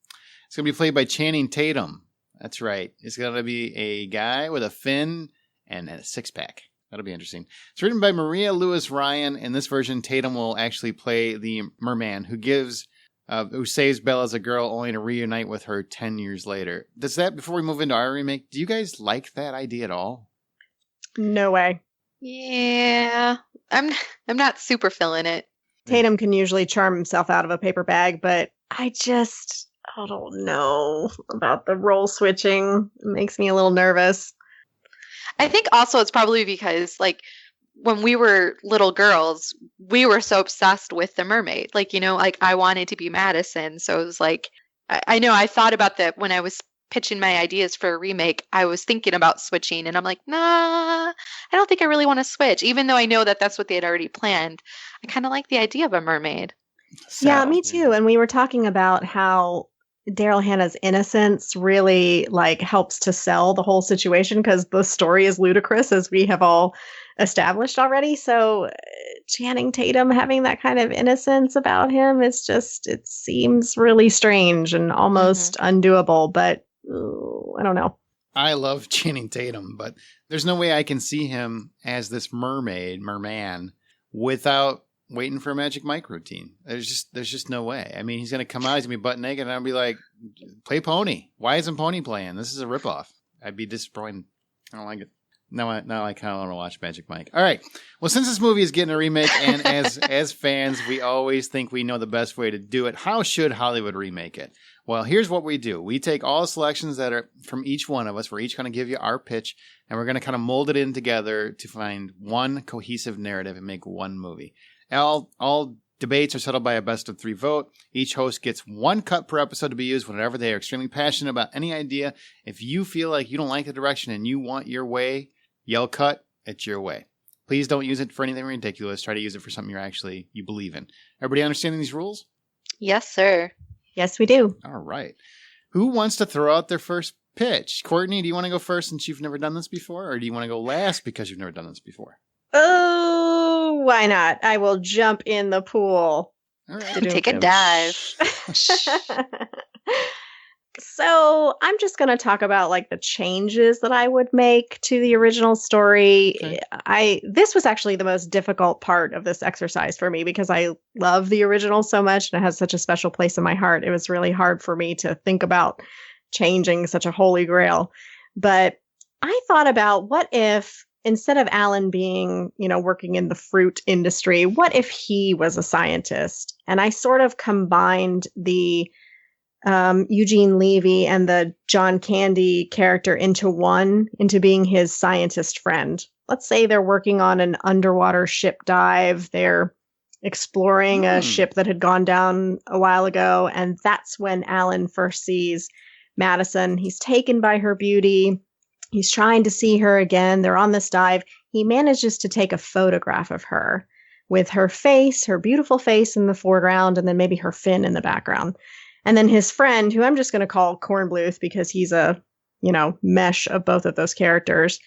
It's going to be played by Channing Tatum. That's right. It's going to be a guy with a fin and a six-pack. That'll be interesting. It's written by Maria Lewis Ryan. In this version, Tatum will actually play the merman who saves Belle as a girl only to reunite with her 10 years later. Before we move into our remake, do you guys like that idea at all? No way. Yeah, I'm not super feeling it. Tatum can usually charm himself out of a paper bag, but I don't know about the role switching. It makes me a little nervous. I think also it's probably because when we were little girls, we were so obsessed with the mermaid. I wanted to be Madison. So it was I know I thought about that when I was pitching my ideas for a remake. I was thinking about switching, and I'm like, nah, I don't think I really want to switch. Even though I know that that's what they had already planned. I kind of like the idea of a mermaid. Yeah, me too. And we were talking about how Daryl Hannah's innocence really helps to sell the whole situation because the story is ludicrous, as we have all established already. So Channing Tatum having that kind of innocence about him it seems really strange and almost undoable, but I don't know. I love Channing Tatum, but there's no way I can see him as this merman without waiting for a Magic Mike routine. There's just no way. I mean, he's going to come out, he's going to be butt naked, and I'll be like, play Pony. Why isn't Pony playing? This is a ripoff. I'd be disappointed. I don't like it. Now I kind of want to watch Magic Mike. All right. Well, since this movie is getting a remake, and as fans, we always think we know the best way to do it. How should Hollywood remake it? Well, here's what we do. We take all the selections that are from each one of us. We're each going to give you our pitch, and we're going to kind of mold it in together to find one cohesive narrative and make one movie. All debates are settled by a best of 3 vote. Each host gets one cut per episode to be used whenever they are extremely passionate about any idea. If you feel like you don't like the direction and you want your way, yell cut, it's your way. Please don't use it for anything ridiculous. Try to use it for something you believe in. Everybody understanding these rules? Yes, sir. Yes, we do. All right. Who wants to throw out their first pitch? Courtney, do you want to go first since you've never done this before? Or do you want to go last because you've never done this before? Oh, why not? I will jump in the pool. All right. Take a dive. So I'm just going to talk about like the changes that I would make to the original story. Okay. This was actually the most difficult part of this exercise for me because I love the original so much and it has such a special place in my heart. It was really hard for me to think about changing such a holy grail. But I thought about what if instead of Alan being, working in the fruit industry, what if he was a scientist? And I sort of combined the Eugene Levy and the John Candy character into being his scientist friend. Let's say they're working on an underwater ship dive. They're exploring a ship that had gone down a while ago. And that's when Alan first sees Madison. He's taken by her beauty. He's trying to see her again. They're on this dive. He manages to take a photograph of her with her face, her beautiful face in the foreground, and then maybe her fin in the background. And then his friend, who I'm just going to call Kornbluth because he's a, mesh of both of those characters,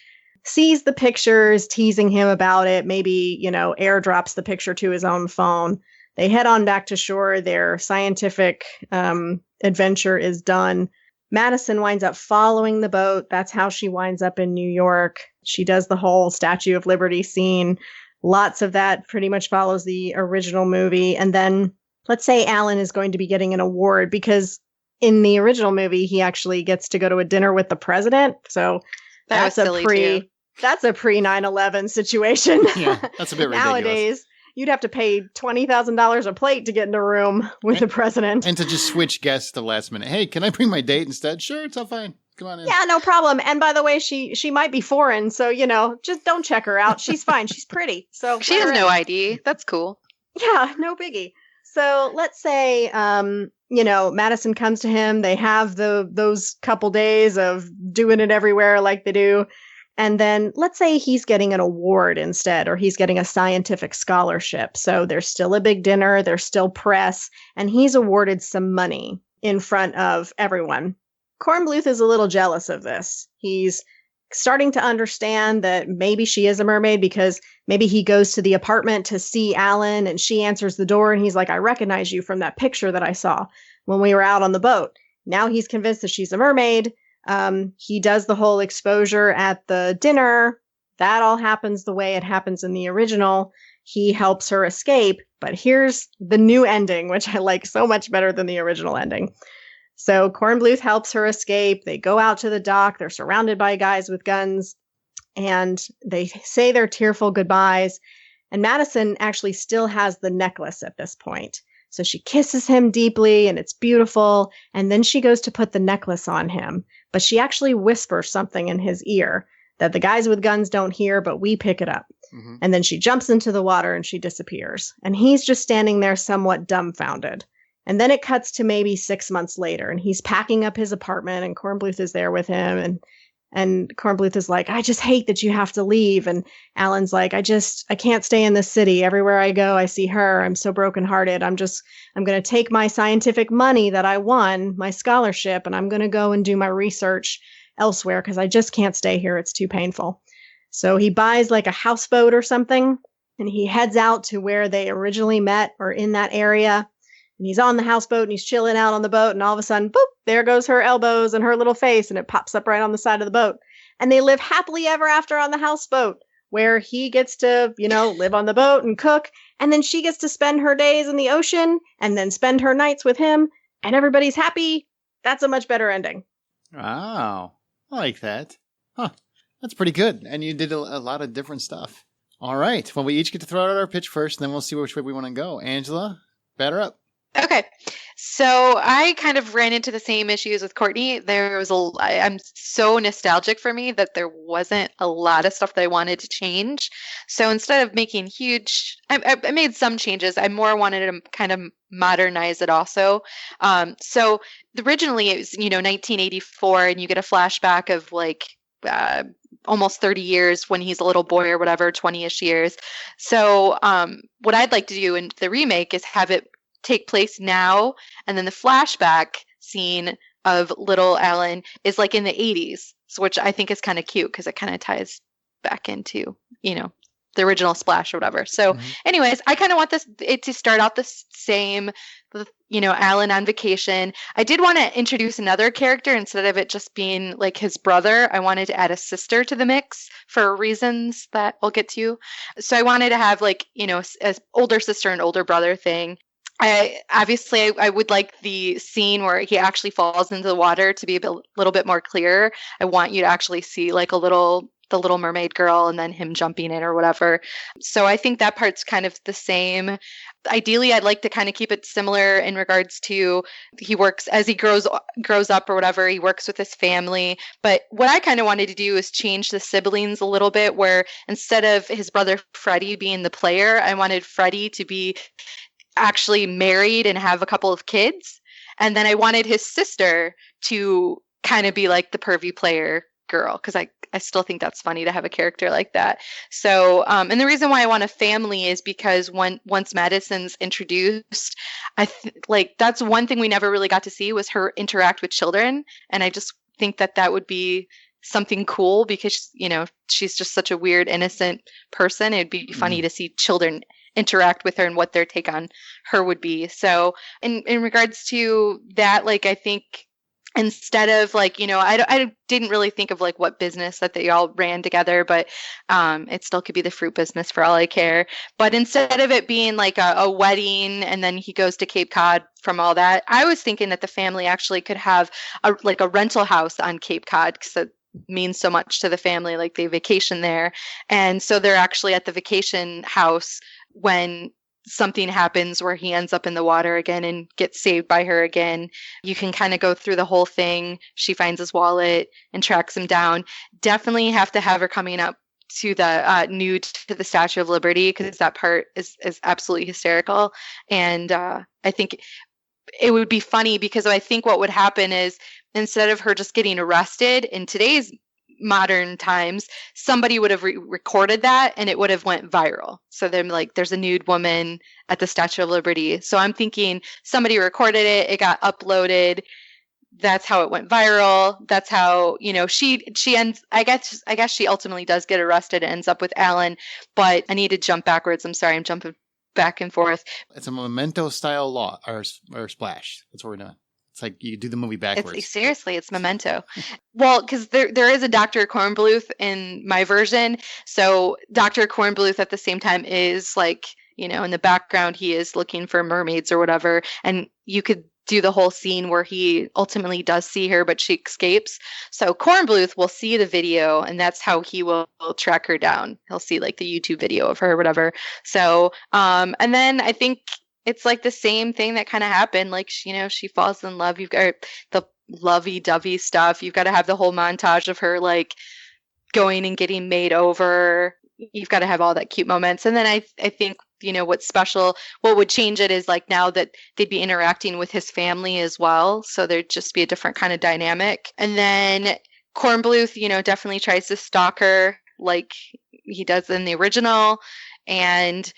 sees the pictures, teasing him about it, maybe, airdrops the picture to his own phone. They head on back to shore. Their scientific adventure is done. Madison winds up following the boat. That's how she winds up in New York. She does the whole Statue of Liberty scene. Lots of that pretty much follows the original movie. And then let's say Alan is going to be getting an award because in the original movie, he actually gets to go to a dinner with the president. So that's a pre 9/11 situation. Yeah, that's a bit ridiculous. Nowadays, you'd have to pay $20,000 a plate to get in a room with the president. And to just switch guests at the last minute. Hey, can I bring my date instead? Sure, it's all fine. Come on in. Yeah, no problem. And by the way, she might be foreign. So, just don't check her out. She's fine. She's pretty. So she has no ID. That's cool. Yeah, no biggie. So let's say, Madison comes to him. They have those couple days of doing it everywhere like they do. And then let's say he's getting an award instead, or he's getting a scientific scholarship. So there's still a big dinner. There's still press. And he's awarded some money in front of everyone. Kornbluth is a little jealous of this. He's starting to understand that maybe she is a mermaid because maybe he goes to the apartment to see Alan and she answers the door and he's like, I recognize you from that picture that I saw when we were out on the boat. Now he's convinced that she's a mermaid. He does the whole exposure at the dinner. That all happens the way it happens in the original. He helps her escape, but here's the new ending, which I like so much better than the original ending. So Kornbluth helps her escape. They go out to the dock. They're surrounded by guys with guns and they say their tearful goodbyes. And Madison actually still has the necklace at this point. So she kisses him deeply and it's beautiful. And then she goes to put the necklace on him, but she actually whispers something in his ear that the guys with guns don't hear, but we pick it up. Mm-hmm. And then she jumps into the water and she disappears. And he's just standing there somewhat dumbfounded. And then it cuts to maybe 6 months later and he's packing up his apartment and Kornbluth is there with him. And Kornbluth is like, I just hate that you have to leave. And Alan's like, I can't stay in this city. Everywhere I go, I see her. I'm so brokenhearted. I'm going to take my scientific money that I won, my scholarship, and I'm going to go and do my research elsewhere because I just can't stay here. It's too painful. So he buys like a houseboat or something and he heads out to where they originally met or in that area. And he's on the houseboat and he's chilling out on the boat. And all of a sudden, boop, there goes her elbows and her little face. And it pops up right on the side of the boat. And they live happily ever after on the houseboat where he gets to, live on the boat and cook. And then she gets to spend her days in the ocean and then spend her nights with him. And everybody's happy. That's a much better ending. Wow. I like that. Huh. That's pretty good. And you did a lot of different stuff. All right. Well, we each get to throw out our pitch first. And then we'll see which way we want to go. Angela, batter up. Okay, so I kind of ran into the same issues with Courtney. I'm so nostalgic for me that there wasn't a lot of stuff that I wanted to change. So instead of making I made some changes. I more wanted to kind of modernize it also. So originally it was, 1984 and you get a flashback of like almost 30 years when he's a little boy or whatever, 20-ish years. So what I'd like to do in the remake is have it take place now, and then the flashback scene of little Alan is like in the 80s, so which I think is kind of cute because it kind of ties back into, the original Splash or whatever. So anyways, I kind of want it to start out the same, Alan on vacation. I did want to introduce another character instead of it just being like his brother. I wanted to add a sister to the mix for reasons that we'll get to. So I wanted to have like, an older sister and older brother thing. I would like the scene where he actually falls into the water to be a little bit more clear. I want you to actually see like the little mermaid girl and then him jumping in or whatever. So I think that part's kind of the same. Ideally, I'd like to kind of keep it similar in regards to he works as he grows up or whatever. He works with his family. But what I kind of wanted to do is change the siblings a little bit, where instead of his brother Freddie being the player, I wanted Freddie to be actually married and have a couple of kids. And then I wanted his sister to kind of be like the pervy player girl, because I still think that's funny to have a character like that. So, and the reason why I want a family is because once Madison's introduced, that's one thing we never really got to see was her interact with children. And I just think that would be something cool because, she's just such a weird, innocent person. It'd be funny to see children interact with her and what their take on her would be. So in regards to that, I think instead of I didn't really think of what business that they all ran together, but it still could be the fruit business for all I care. But instead of it being like a wedding and then he goes to Cape Cod from all that, I was thinking that the family actually could have a rental house on Cape Cod, because it means so much to the family. Like they vacation there, and so they're actually at the vacation house when something happens where he ends up in the water again and gets saved by her again. You can kind of go through the whole thing. She finds his wallet and tracks him down. Definitely have to have her coming up to the nude to the Statue of Liberty, because that part is absolutely hysterical. And I think it would be funny, because I think what would happen is instead of her just getting arrested in today's modern times, somebody would have recorded that and it would have went viral. So then there's a nude woman at the Statue of Liberty. So I'm thinking somebody recorded it got uploaded. That's how it went viral. That's how, she ends, I guess she ultimately does get arrested and ends up with Alan, but I need to jump backwards. I'm sorry. I'm jumping back and forth. It's a Memento style law or Splash. That's what we're doing. It's like you do the movie backwards. Seriously, it's Memento. Well, because there is a Dr. Kornbluth in my version. So Dr. Kornbluth at the same time is in the background, he is looking for mermaids or whatever. And you could do the whole scene where he ultimately does see her, but she escapes. So Kornbluth will see the video, and that's how he will track her down. He'll see the YouTube video of her or whatever. So, and then I think it's the same thing that kind of happened. She falls in love. You've got the lovey-dovey stuff. You've got to have the whole montage of her going and getting made over. You've got to have all that cute moments. And then I think, what's special, what would change it is now that they'd be interacting with his family as well. So there'd just be a different kind of dynamic. And then Kornbluth, definitely tries to stalk her like he does in the original. And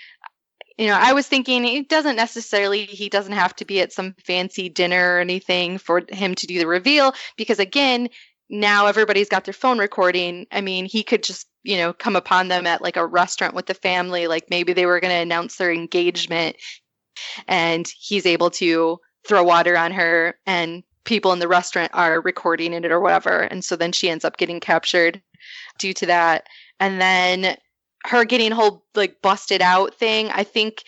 I was thinking he doesn't have to be at some fancy dinner or anything for him to do the reveal, because again, now everybody's got their phone recording. I mean, he could just, come upon them at a restaurant with the family, maybe they were going to announce their engagement and he's able to throw water on her and people in the restaurant are recording it or whatever. And so then she ends up getting captured due to that. And then her getting whole busted out thing, I think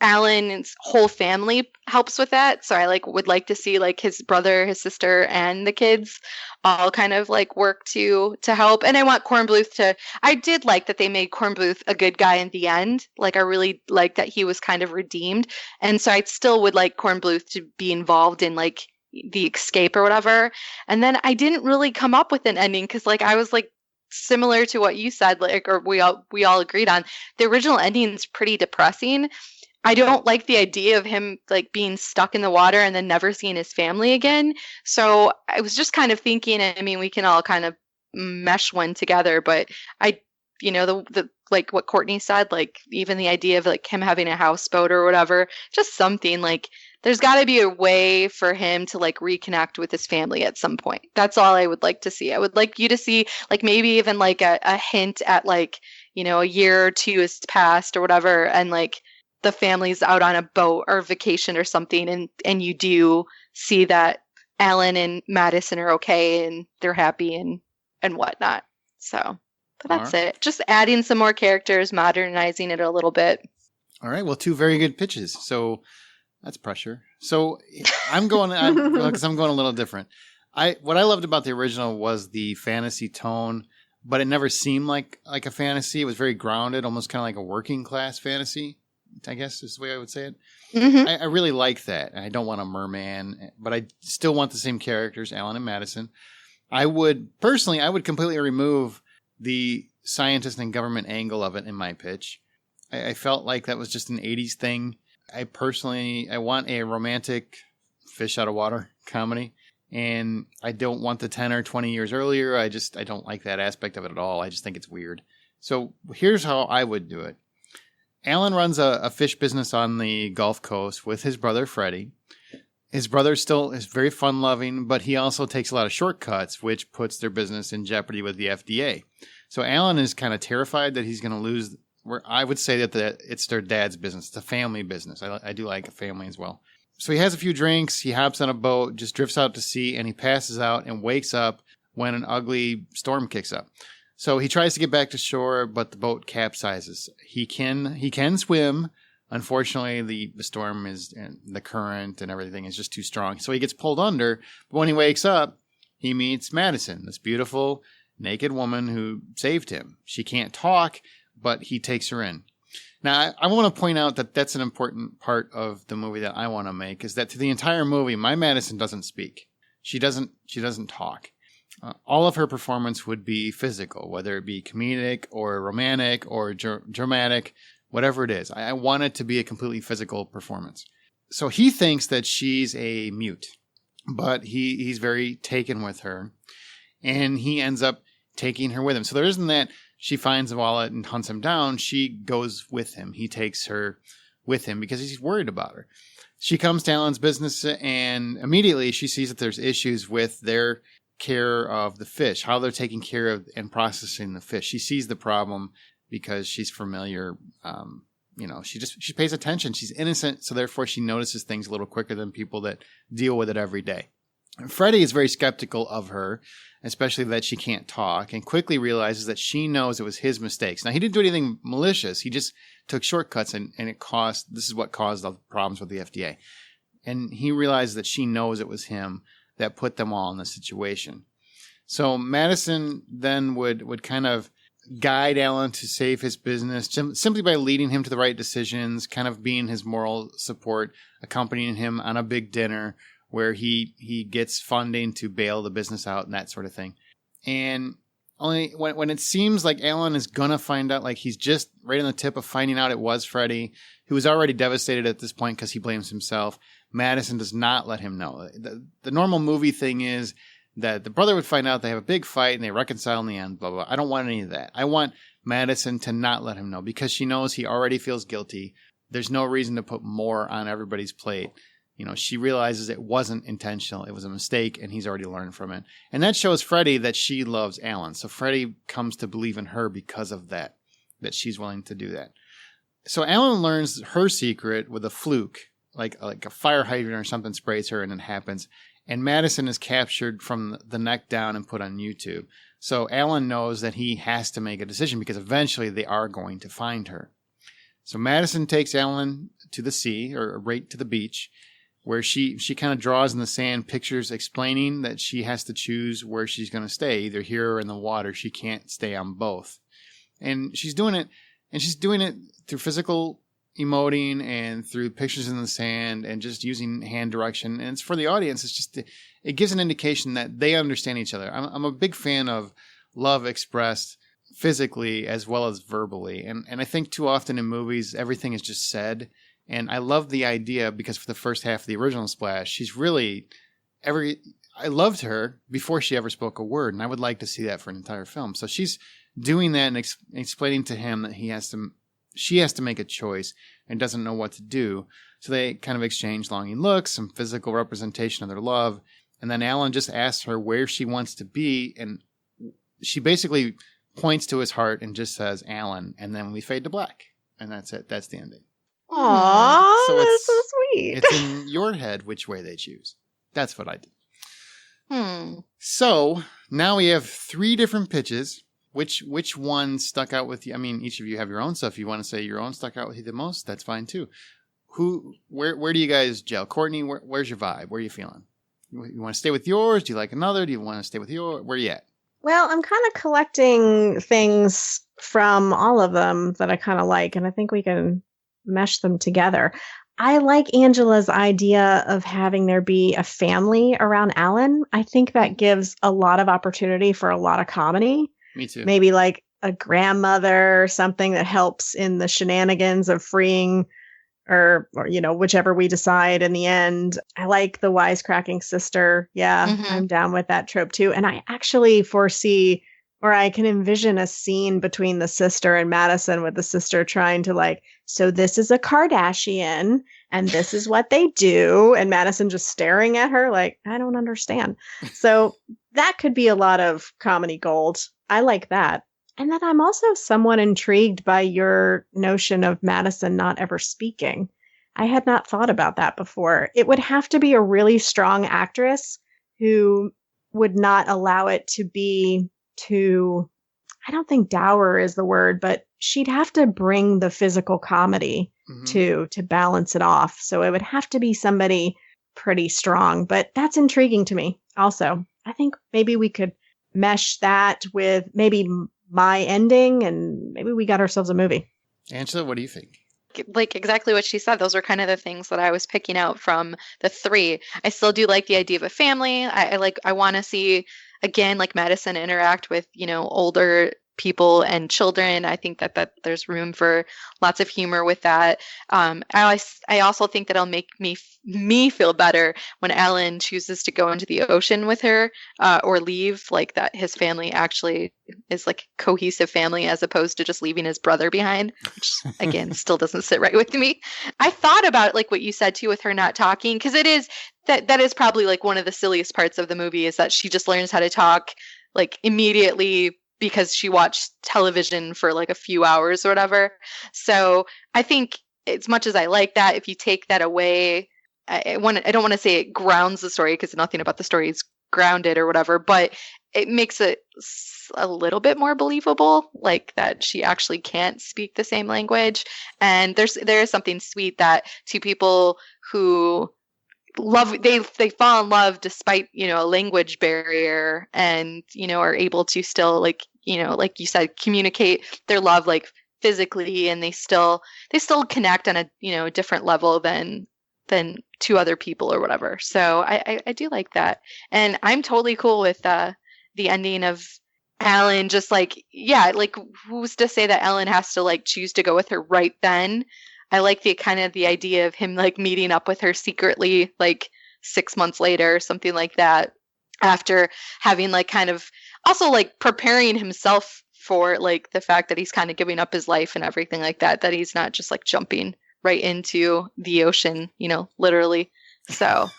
Alan's whole family helps with that. So I would like to see his brother, his sister, and the kids all kind of work to help. And I want Kornbluth I did like that they made Kornbluth a good guy in the end. I really like that he was kind of redeemed. And so I still would like Kornbluth to be involved in the escape or whatever. And then I didn't really come up with an ending, because I was similar to what you said, or we all agreed on. The original ending is pretty depressing. I don't like the idea of him being stuck in the water and then never seeing his family again. So I was just kind of thinking, I mean, we can all kind of mesh one together, but I the like what Courtney said, like even the idea of like him having a houseboat or whatever, just something like there's got to be a way for him to like reconnect with his family at some point. That's all I would like to see. I would like you to see like maybe even like a hint at like, a year or two has passed or whatever, and like the family's out on a boat or vacation or something, and you do see that Alan and Madison are okay and they're happy and whatnot. So, but that's it. Just adding some more characters, modernizing it a little bit. All right. Well, 2 very good pitches. So that's pressure. So I'm going a little different. What I loved about the original was the fantasy tone, but it never seemed like a fantasy. It was very grounded, almost kind of like a working class fantasy, I guess is the way I would say it. Mm-hmm. I really like that. I don't want a merman, but I still want the same characters, Alan and Madison. I would completely remove the scientist and government angle of it in my pitch. I felt like that was just an 80s thing. I want a romantic fish out of water comedy, and I don't want the 10 or 20 years earlier. I don't like that aspect of it at all. I just think it's weird. So here's how I would do it. Alan runs a fish business on the Gulf Coast with his brother, Freddie. His brother still is very fun-loving, but he also takes a lot of shortcuts, which puts their business in jeopardy with the FDA. So Alan is kind of terrified that he's going to lose. Where I would say that it's their dad's business. It's a family business. I do like a family as well. So he has a few drinks. He hops on a boat, just drifts out to sea, and he passes out and wakes up when an ugly storm kicks up. So he tries to get back to shore, but the boat capsizes. He can swim. Unfortunately, the storm and the current and everything is just too strong. So he gets pulled under. But when he wakes up, he meets Madison, this beautiful naked woman who saved him. She can't talk, but he takes her in. Now, I want to point out that that's an important part of the movie that I want to make, is that through the entire movie, my Madison doesn't speak. She doesn't talk. All of her performance would be physical, whether it be comedic or romantic or dramatic, whatever it is. I want it to be a completely physical performance. So he thinks that she's a mute, but he's very taken with her, and he ends up taking her with him. So there isn't that she finds the wallet and hunts him down. She goes with him. He takes her with him because he's worried about her. She comes to Alan's business, and immediately she sees that there's issues with their care of the fish, how they're taking care of and processing the fish. She sees the problem because she's familiar. She pays attention. She's innocent, so therefore she notices things a little quicker than people that deal with it every day. And Freddie is very skeptical of her, especially that she can't talk, and quickly realizes that she knows it was his mistakes. Now, he didn't do anything malicious. He just took shortcuts, and this is what caused the problems with the FDA. And he realizes that she knows it was him that put them all in this situation. So Madison then would kind of guide Alan to save his business simply by leading him to the right decisions, kind of being his moral support, accompanying him on a big dinner where he gets funding to bail the business out and that sort of thing. And only when it seems like Alan is going to find out, like he's just right on the tip of finding out it was Freddie, who was already devastated at this point because he blames himself, Madison does not let him know. The normal movie thing is that the brother would find out, they have a big fight, and they reconcile in the end, blah, blah. I don't want any of that. I want Madison to not let him know because she knows he already feels guilty. There's no reason to put more on everybody's plate. She realizes it wasn't intentional. It was a mistake, and he's already learned from it. And that shows Freddie that she loves Alan. So Freddie comes to believe in her because of that she's willing to do that. So Alan learns her secret with a fluke, like a fire hydrant or something sprays her and it happens. And Madison is captured from the neck down and put on YouTube. So Alan knows that he has to make a decision because eventually they are going to find her. So Madison takes Alan to the sea, or right to the beach, where she kind of draws in the sand pictures explaining that she has to choose where she's going to stay, either here or in the water. She can't stay on both. And she's doing it through physical emoting and through pictures in the sand and just using hand direction. And it's for the audience. It gives an indication that they understand each other. I'm a big fan of love expressed physically as well as verbally. And I think too often in movies, everything is just said. And I love the idea because for the first half of the original Splash, she's really I loved her before she ever spoke a word. And I would like to see that for an entire film. So she's doing that and explaining to him that she has to make a choice and doesn't know what to do. So they kind of exchange longing looks, some physical representation of their love. And then Alan just asks her where she wants to be. And she basically points to his heart and just says, Alan. And then we fade to black. And that's it. That's the ending. Aww, So that's so sweet. It's in your head which way they choose. That's what I did. So now we have 3 different pitches. Which one stuck out with you? I mean, each of you have your own stuff. If you want to say your own stuck out with you the most, that's fine too. Where do you guys gel? Courtney, where's your vibe? Where are you feeling? You want to stay with yours? Do you like another? Do you want to stay with yours? Where are you at? Well, I'm kind of collecting things from all of them that I kind of like, and I think we can mesh them together. I like Angela's idea of having there be a family around Alan. I think that gives a lot of opportunity for a lot of comedy. Me too. Maybe like a grandmother or something that helps in the shenanigans of freeing or whichever we decide in the end. I like the wisecracking sister. Yeah, I'm down with that trope too. And I actually foresee, or I can envision a scene between the sister and Madison with the sister trying to so this is a Kardashian and this is what they do. And Madison just staring at her like, I don't understand. So that could be a lot of comedy gold. I like that. And then I'm also somewhat intrigued by your notion of Madison not ever speaking. I had not thought about that before. It would have to be a really strong actress who would not allow it to be too, I don't think dour is the word, but she'd have to bring the physical comedy to balance it off. So it would have to be somebody pretty strong, but that's intriguing to me. Also, I think maybe we could mesh that with maybe my ending and maybe we got ourselves a movie. Angela, what do you think? Like exactly what she said. Those are kind of the things that I was picking out from the 3. I still do like the idea of a family. I want to see, again, like Madison interact with, older people and children. I think that there's room for lots of humor with that. I also think that it'll make me feel better when Alan chooses to go into the ocean with her or leave, like that his family actually is like cohesive family as opposed to just leaving his brother behind, which again still doesn't sit right with me. I thought about like what you said too with her not talking, because it is that is probably like one of the silliest parts of the movie is that she just learns how to talk like immediately because she watched television for like a few hours or whatever. So I think as much as I like that, if you take that away, I don't want to say it grounds the story because nothing about the story is grounded or whatever, but it makes it a little bit more believable, like that she actually can't speak the same language. And there is something sweet that 2 people who they fall in love despite a language barrier and are able to still like you said communicate their love like physically, and they still connect on a different level than 2 other people or whatever. So I do like that, and I'm totally cool with the ending of Alan just like who's to say that Alan has to like choose to go with her right then. I like the idea of him like meeting up with her secretly like 6 months later or something like that, after having like kind of also like preparing himself for like the fact that he's kind of giving up his life and everything like that he's not just like jumping right into the ocean, literally. So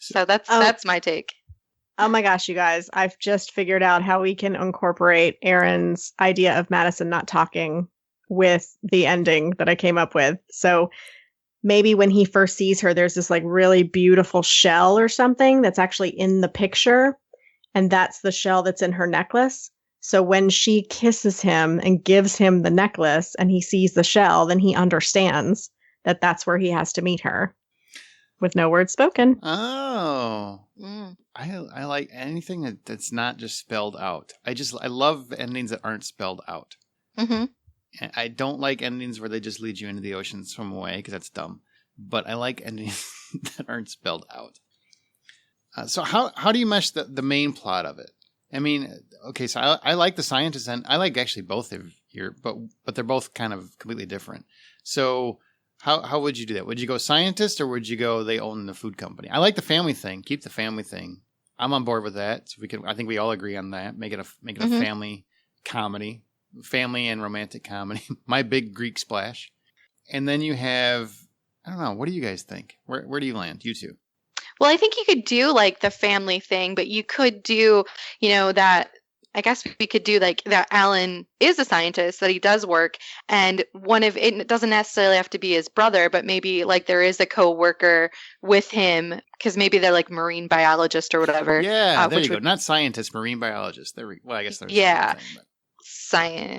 so that's my take. Oh my gosh, you guys, I've just figured out how we can incorporate Aaron's idea of Madison not talking with the ending that I came up with. So maybe when he first sees her, there's this like really beautiful shell or something that's actually in the picture. And that's the shell that's in her necklace. So when she kisses him and gives him the necklace and he sees the shell, then he understands that that's where he has to meet her with no words spoken. Oh, I like anything that's not just spelled out. I love endings that aren't spelled out. Mm-hmm. I don't like endings where they just lead you into the ocean and swim away because that's dumb. But I like endings that aren't spelled out. So how do you mesh the main plot of it? I mean, okay, so I like the scientist and I like actually both of your, but they're both kind of completely different. So how would you do that? Would you go scientist or would you go they own the food company? I like the family thing. Keep the family thing. I'm on board with that. So I think we all agree on that. Make it a family comedy, family and romantic comedy. My big Greek splash. And then you have, I don't know, what do you guys think? Where do you land? You two. Well, I think you could do like the family thing, but you could do, that. I guess we could do like that. Alan is a scientist, that he does work, and it doesn't necessarily have to be his brother, but maybe like there is a co-worker with him, because maybe they're like marine biologist or whatever. Yeah, there you go. Not scientist, marine biologist. Well, I guess there's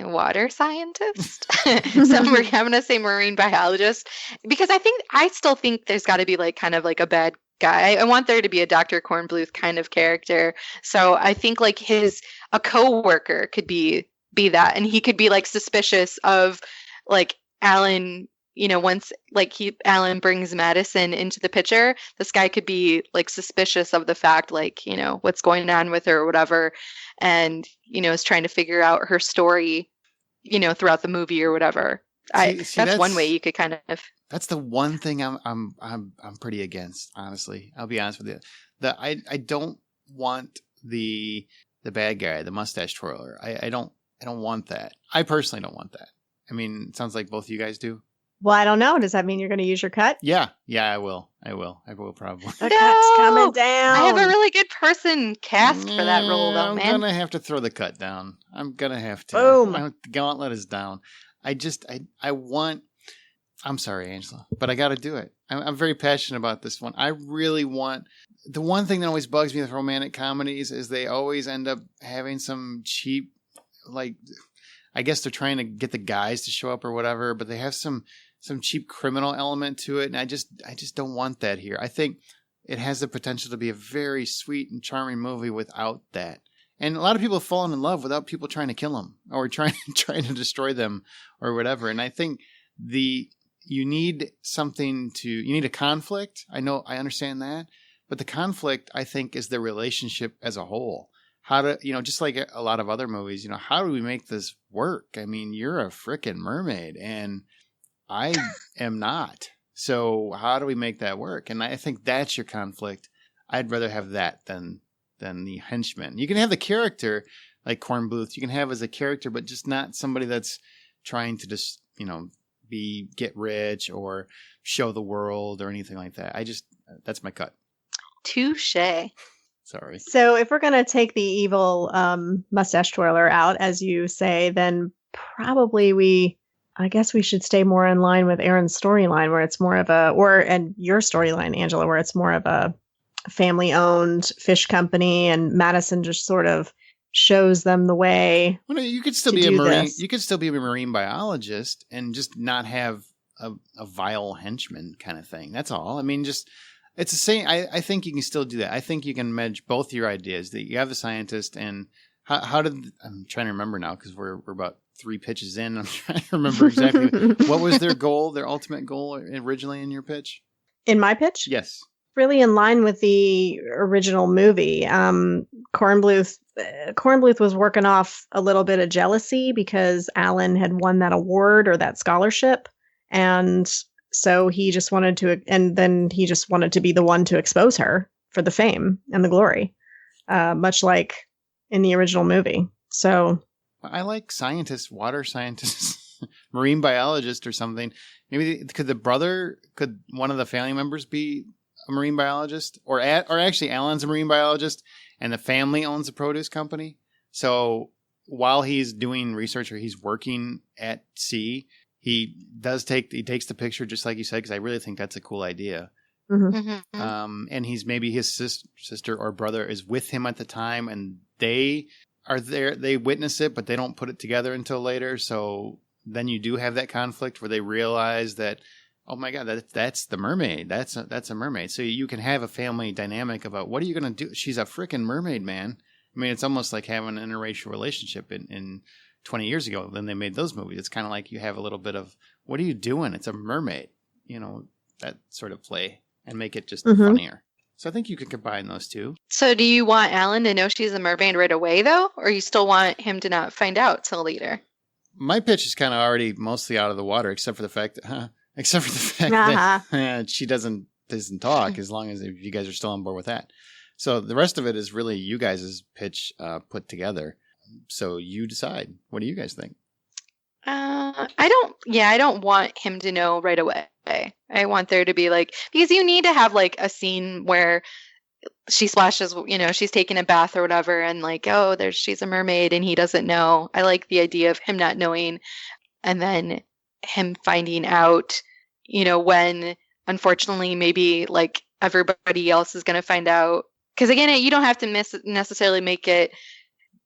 water scientist. So I'm going to say marine biologist, because I still think there's got to be like kind of like a bad guy. I want there to be a Dr. Kornbluth kind of character. So I think like a co-worker could be that, and he could be like suspicious of like Alan. Once like Alan brings medicine into the picture, this guy could be like suspicious of the fact, like, what's going on with her or whatever, and is trying to figure out her story, throughout the movie or whatever. That's one way you could kind of. That's the one thing I'm pretty against, honestly. I'll be honest with you. I don't want the bad guy, the mustache twirler. I don't want that. I personally don't want that. I mean, it sounds like both of you guys do. Well, I don't know. Does that mean you're going to use your cut? Yeah, I will probably. The cut's coming down. I have a really good person cast for that role, though, man. I'm going to have to throw the cut down. I'm going to have to. Boom. The gauntlet is down. I'm sorry, Angela, but I got to do it. I'm very passionate about this one. I really want. The one thing that always bugs me with romantic comedies is they always end up having some cheap, like, I guess they're trying to get the guys to show up or whatever, but they have some cheap criminal element to it, and I just don't want that here. I think it has the potential to be a very sweet and charming movie without that. And a lot of people have fallen in love without people trying to kill them or trying to destroy them or whatever. And I think you need a conflict. I understand that, but the conflict, I think, is the relationship as a whole. How to, just like a lot of other movies, how do we make this work? I mean, you're a frickin' mermaid and I am not. So how do we make that work? And I think that's your conflict. I'd rather have that than the henchman. You can have the character like Kornbluth. You can have as a character, but just not somebody that's trying to just, get rich or show the world or anything like that. That's my cut. Touche. Sorry. So if we're going to take the evil mustache twirler out, as you say, then probably I guess we should stay more in line with Aaron's storyline, where it's more of and your storyline, Angela, where it's more of a family-owned fish company, and Madison just sort of shows them the way. Well, you could still be a marine. You could still be a marine biologist and just not have a vile henchman kind of thing. That's all. I mean, it's the same. I think you can still do that. I think you can merge both your ideas. That you have the scientist, and I'm trying to remember now because we're about 3 pitches in. I'm trying to remember exactly what was their goal, their ultimate goal originally in your pitch. In my pitch? Yes. Really in line with the original movie. Kornbluth was working off a little bit of jealousy because Alan had won that award or that scholarship. And so he just wanted to be the one to expose her for the fame and the glory, much like in the original movie. So I like scientists, water scientists, marine biologist or something. Maybe could one of the family members be a marine biologist, or actually Alan's a marine biologist and the family owns a produce company. So while he's doing research or he's working at sea, he takes the picture just like you said, because I really think that's a cool idea. Mm-hmm. And maybe his sister or brother is with him at the time and they are there, they witness it, but they don't put it together until later. So then you do have that conflict where they realize that, oh my God, that's the mermaid. That's a mermaid. So you can have a family dynamic about what are you going to do? She's a freaking mermaid, man. I mean, it's almost like having an interracial relationship in 20 years ago when they made those movies. It's kind of like you have a little bit of, what are you doing? It's a mermaid, that sort of play and make it just funnier. So I think you could combine those two. So do you want Alan to know she's a mermaid right away, though? Or you still want him to not find out till later? My pitch is kind of already mostly out of the water, except for the fact that she doesn't talk, as long as you guys are still on board with that. So the rest of it is really you guys' pitch put together. So you decide. What do you guys think? I don't want him to know right away. I want there to be like, because you need to have like a scene where she splashes, she's taking a bath or whatever, and like, oh, she's a mermaid and he doesn't know. I like the idea of him not knowing and then him finding out, when unfortunately maybe like everybody else is going to find out. Because again, you don't have to necessarily make it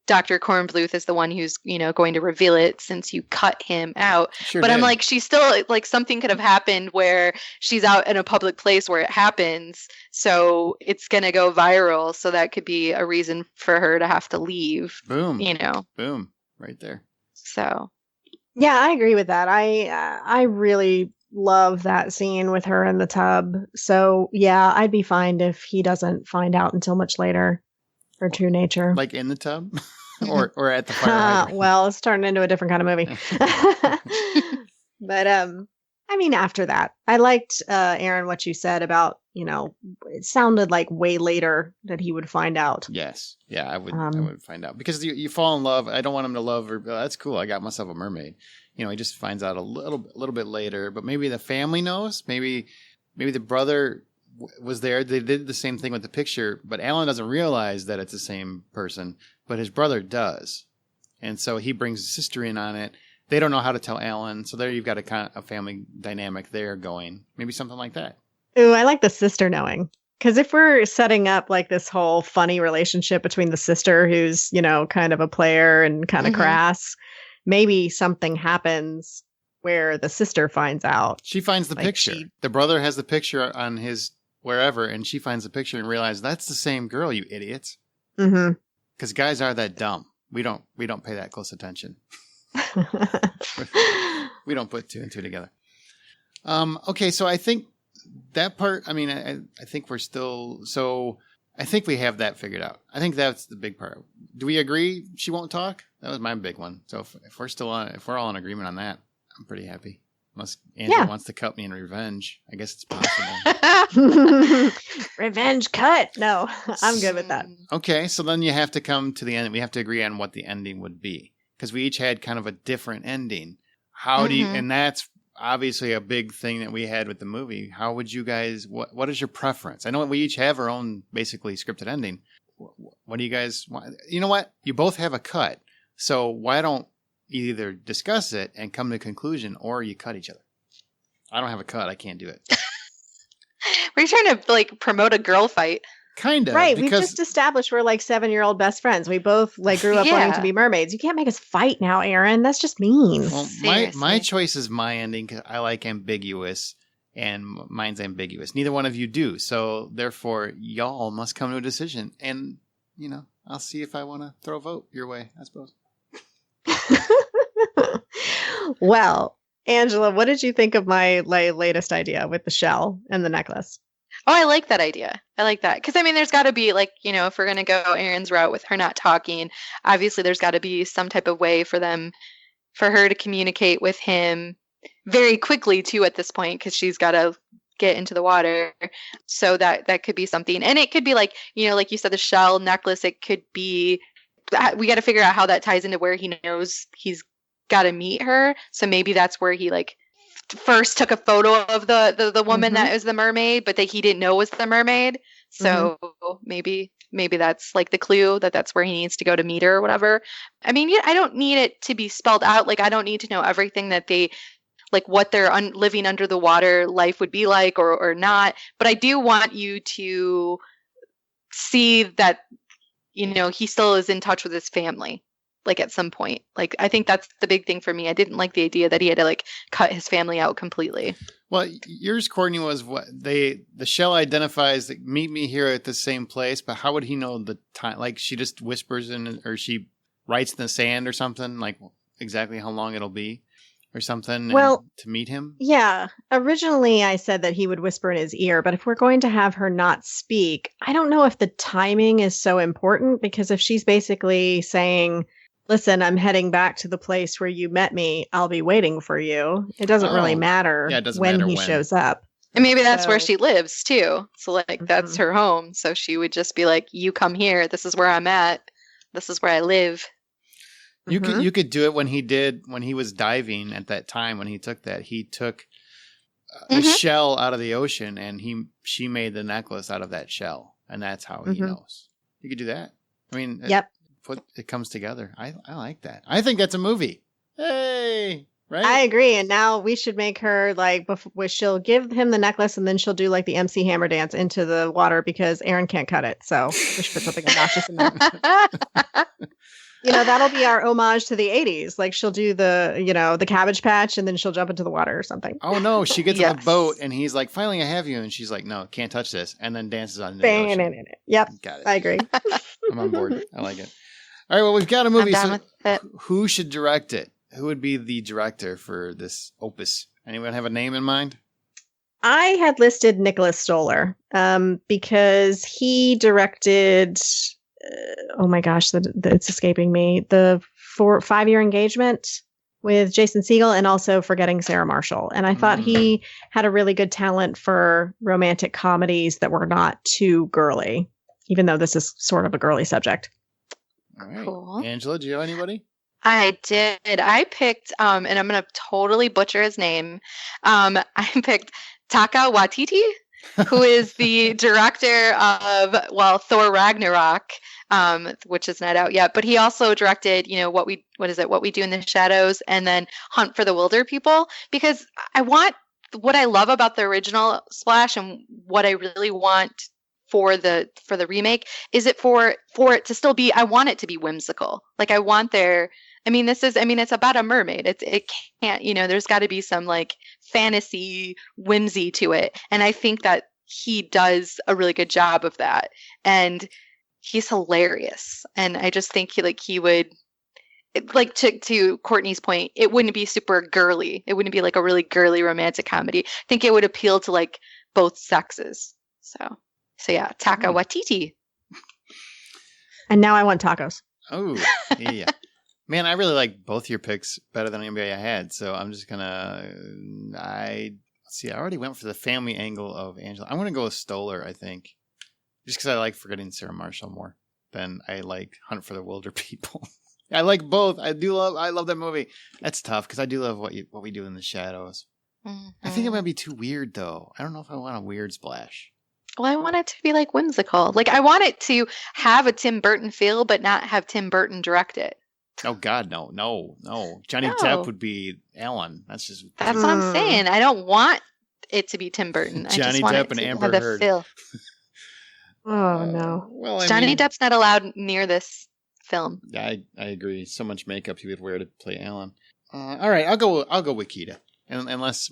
Dr. Kornbluth is the one who's, going to reveal it since you cut him out. Sure but did. I'm like, she's still like something could have happened where she's out in a public place where it happens. So it's going to go viral. So that could be a reason for her to have to leave. Boom. Boom. Right there. So. Yeah, I agree with that. I really love that scene with her in the tub. So yeah, I'd be fine if he doesn't find out until much later. Her true nature. Like in the tub? or at the fire hydrant? Well, it's turning into a different kind of movie. But, after that, I liked, Aaron, what you said about, it sounded like way later that he would find out. Yes. Yeah, I would find out. Because you fall in love. I don't want him to love her. That's cool. I got myself a mermaid. He just finds out a little bit later. But maybe the family knows. Maybe the brother was there. They did the same thing with the picture, but Alan doesn't realize that it's the same person, but his brother does. And so he brings his sister in on it. They don't know how to tell Alan. So there you've got a family dynamic there going. Maybe something like that. Ooh, I like the sister knowing. Because if we're setting up like this whole funny relationship between the sister who's, kind of a player and kind of crass, maybe something happens where the sister finds out. She finds the picture. The brother has the picture on his wherever, and she finds the picture and realizes that's the same girl, you idiots. Mm-hmm. Because guys are that dumb. We don't pay that close attention. We don't put two and two together. Okay, so I think that part, I think we're still, so I think we have that figured out. I think that's the big part. Do we agree she won't talk? That was my big one. So if we're all in agreement on that, I'm pretty happy. Unless Angela wants to cut me in revenge. I guess it's possible. Revenge cut. No, I'm good with that. Okay, so then you have to come to the end. We have to agree on what the ending would be. Because we each had kind of a different ending. How do you, and that's obviously a big thing that we had with the movie. How would you guys, what is your preference? I know we each have our own basically scripted ending. What do you guys want? You know what? You both have a cut. So why don't you either discuss it and come to a conclusion, or you cut each other? I don't have a cut. I can't do it. We're trying to like promote a girl fight. Kind of. Right. We've just established we're like 7-year-old best friends. We both like grew up wanting to be mermaids. You can't make us fight now, Aaron. That's just mean. Well, my choice is my ending because I like ambiguous, and mine's ambiguous. Neither one of you do. So therefore, y'all must come to a decision. And, I'll see if I want to throw a vote your way, I suppose. Well, Angela, what did you think of my latest idea with the shell and the necklace? Oh, I like that idea. I like that. Because, there's got to be, like, if we're going to go Aaron's route with her not talking, obviously there's got to be some type of way for her to communicate with him very quickly, too, at this point, because she's got to get into the water. So that could be something. And it could be, like, like you said, the shell necklace, it could be, we got to figure out how that ties into where he knows he's got to meet her. So maybe that's where he, like, first took a photo of the woman that is the mermaid, but that he didn't know was the mermaid. So maybe that's like the clue that's where he needs to go to meet her or whatever. I don't need it to be spelled out. Like, I don't need to know everything that they, like, what their living under the water life would be like or not. But I do want you to see that, he still is in touch with his family. Like, at some point. Like, I think that's the big thing for me. I didn't like the idea that he had to, like, cut his family out completely. Well, yours, Courtney, was what the shell identifies that meet me here at the same place, but how would he know the time? Like, she just whispers or she writes in the sand or something, like exactly how long it'll be or something to meet him? Yeah. Originally, I said that he would whisper in his ear, but if we're going to have her not speak, I don't know if the timing is so important, because if she's basically saying, listen, I'm heading back to the place where you met me. I'll be waiting for you. It doesn't really matter when he shows up. And maybe that's where she lives too. So like that's Mm-hmm. her home. So she would just be like, you come here. This is where I'm at. This is where I live. You could do it when he was diving at that time when he took the shell out of the ocean and she made the necklace out of that shell and that's how he knows. You could do that. I mean, it comes together. I like that. I think that's a movie. Hey, right? I agree. And now we should make her like, she'll give him the necklace and then she'll do like the MC Hammer dance into the water because Aaron can't cut it. So we should put something obnoxious in there. That'll be our homage to the 80s. Like she'll do the Cabbage Patch and then she'll jump into the water or something. Oh no, she gets on the boat and he's like, finally I have you. And she's like, no, can't touch this. And then dances on the ocean. Yep. Got it. I agree. I'm on board. I like it. All right, well, we've got a movie. I'm down with it. Who should direct it? Who would be the director for this opus? Anyone have a name in mind? I had listed Nicholas Stoller because he directed, oh my gosh, it's escaping me, the 5-year Engagement with Jason Segel and also Forgetting Sarah Marshall. And I thought he had a really good talent for romantic comedies that were not too girly, even though this is sort of a girly subject. All right. Cool. Angela, do you have anybody? I did. I picked, and I'm going to totally butcher his name. I picked Taika Waititi, who is the director of, Thor Ragnarok, which is not out yet. But he also directed, What We Do in the Shadows, and then Hunt for the Wilder People. Because what I love about the original Splash, and what I really want for the remake is for it to still be, I want it to be whimsical. Like I want it's about a mermaid. It can't, there's got to be some like fantasy whimsy to it. And I think that he does a really good job of that. And he's hilarious. And I just think he would, like to Courtney's point, it wouldn't be super girly. It wouldn't be like a really girly romantic comedy. I think it would appeal to like both sexes. So yeah, Taika Waititi. And now I want tacos. Oh, yeah. Man, I really like both your picks better than anybody I had. So I'm just going to... I already went for the family angle of Angela. I'm going to go with Stoller, I think. Just because I like Forgetting Sarah Marshall more than I like Hunt for the Wilder People. I like both. I love that movie. That's tough because I do love what we do in the shadows. Mm-hmm. I think it might be too weird, though. I don't know if I want a weird Splash. Well, I want it to be like whimsical. Like I want it to have a Tim Burton feel, but not have Tim Burton direct it. Oh God, no. Johnny Depp would be Alan. That's what I'm saying. I don't want it to be Tim Burton. Johnny I just want Depp it and to Amber have Heard. The feel. Oh no. Well, Johnny Depp's not allowed near this film. Yeah, I agree. So much makeup he would wear to play Alan. All right, I'll go with Keita. Unless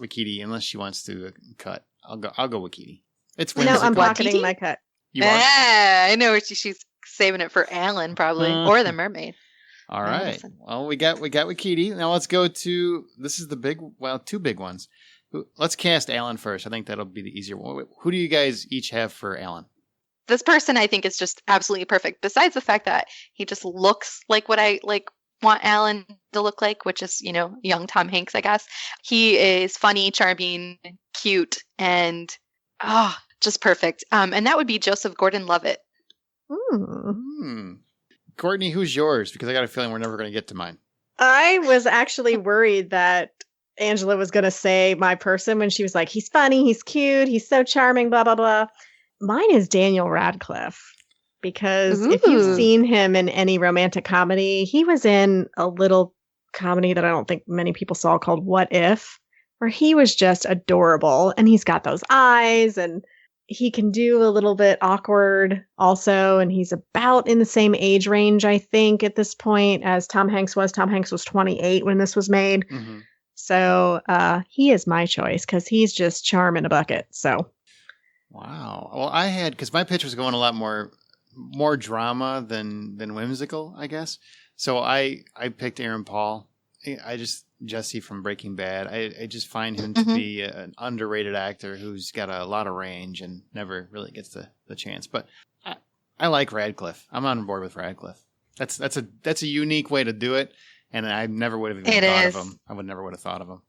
she wants to cut, I'll go with Keita. It's whimsical. No, I'm pocketing my cut. You are? I know she's saving it for Alan probably, or the mermaid. All right. Well, we got Wakiti. Now let's go to, this is two big ones. Let's cast Alan first. I think that'll be the easier one. Who do you guys each have for Alan? This person I think is just absolutely perfect. Besides the fact that he just looks like what I want Alan to look like, which is, young Tom Hanks, I guess. He is funny, charming, cute, and just perfect. And that would be Joseph Gordon-Levitt. Courtney, who's yours? Because I got a feeling we're never going to get to mine. I was actually worried that Angela was going to say my person when she was like, he's funny, he's cute, he's so charming, blah, blah, blah. Mine is Daniel Radcliffe. Because if you've seen him in any romantic comedy, he was in a little comedy that I don't think many people saw called What If, where he was just adorable. And he's got those eyes and he can do a little bit awkward also. And he's about in the same age range, I think, at this point as Tom Hanks was. Tom Hanks was 28 when this was made. Mm-hmm. So he is my choice because he's just charm in a bucket. So. Wow. Well, because my pitch was going a lot more drama than whimsical, I guess. So I picked Aaron Paul. Jesse from Breaking Bad. I just find him to be an underrated actor who's got a lot of range and never really gets the chance. But I like Radcliffe. I'm on board with Radcliffe. That's a unique way to do it, and I never would have even thought of him. I would never would have thought of him.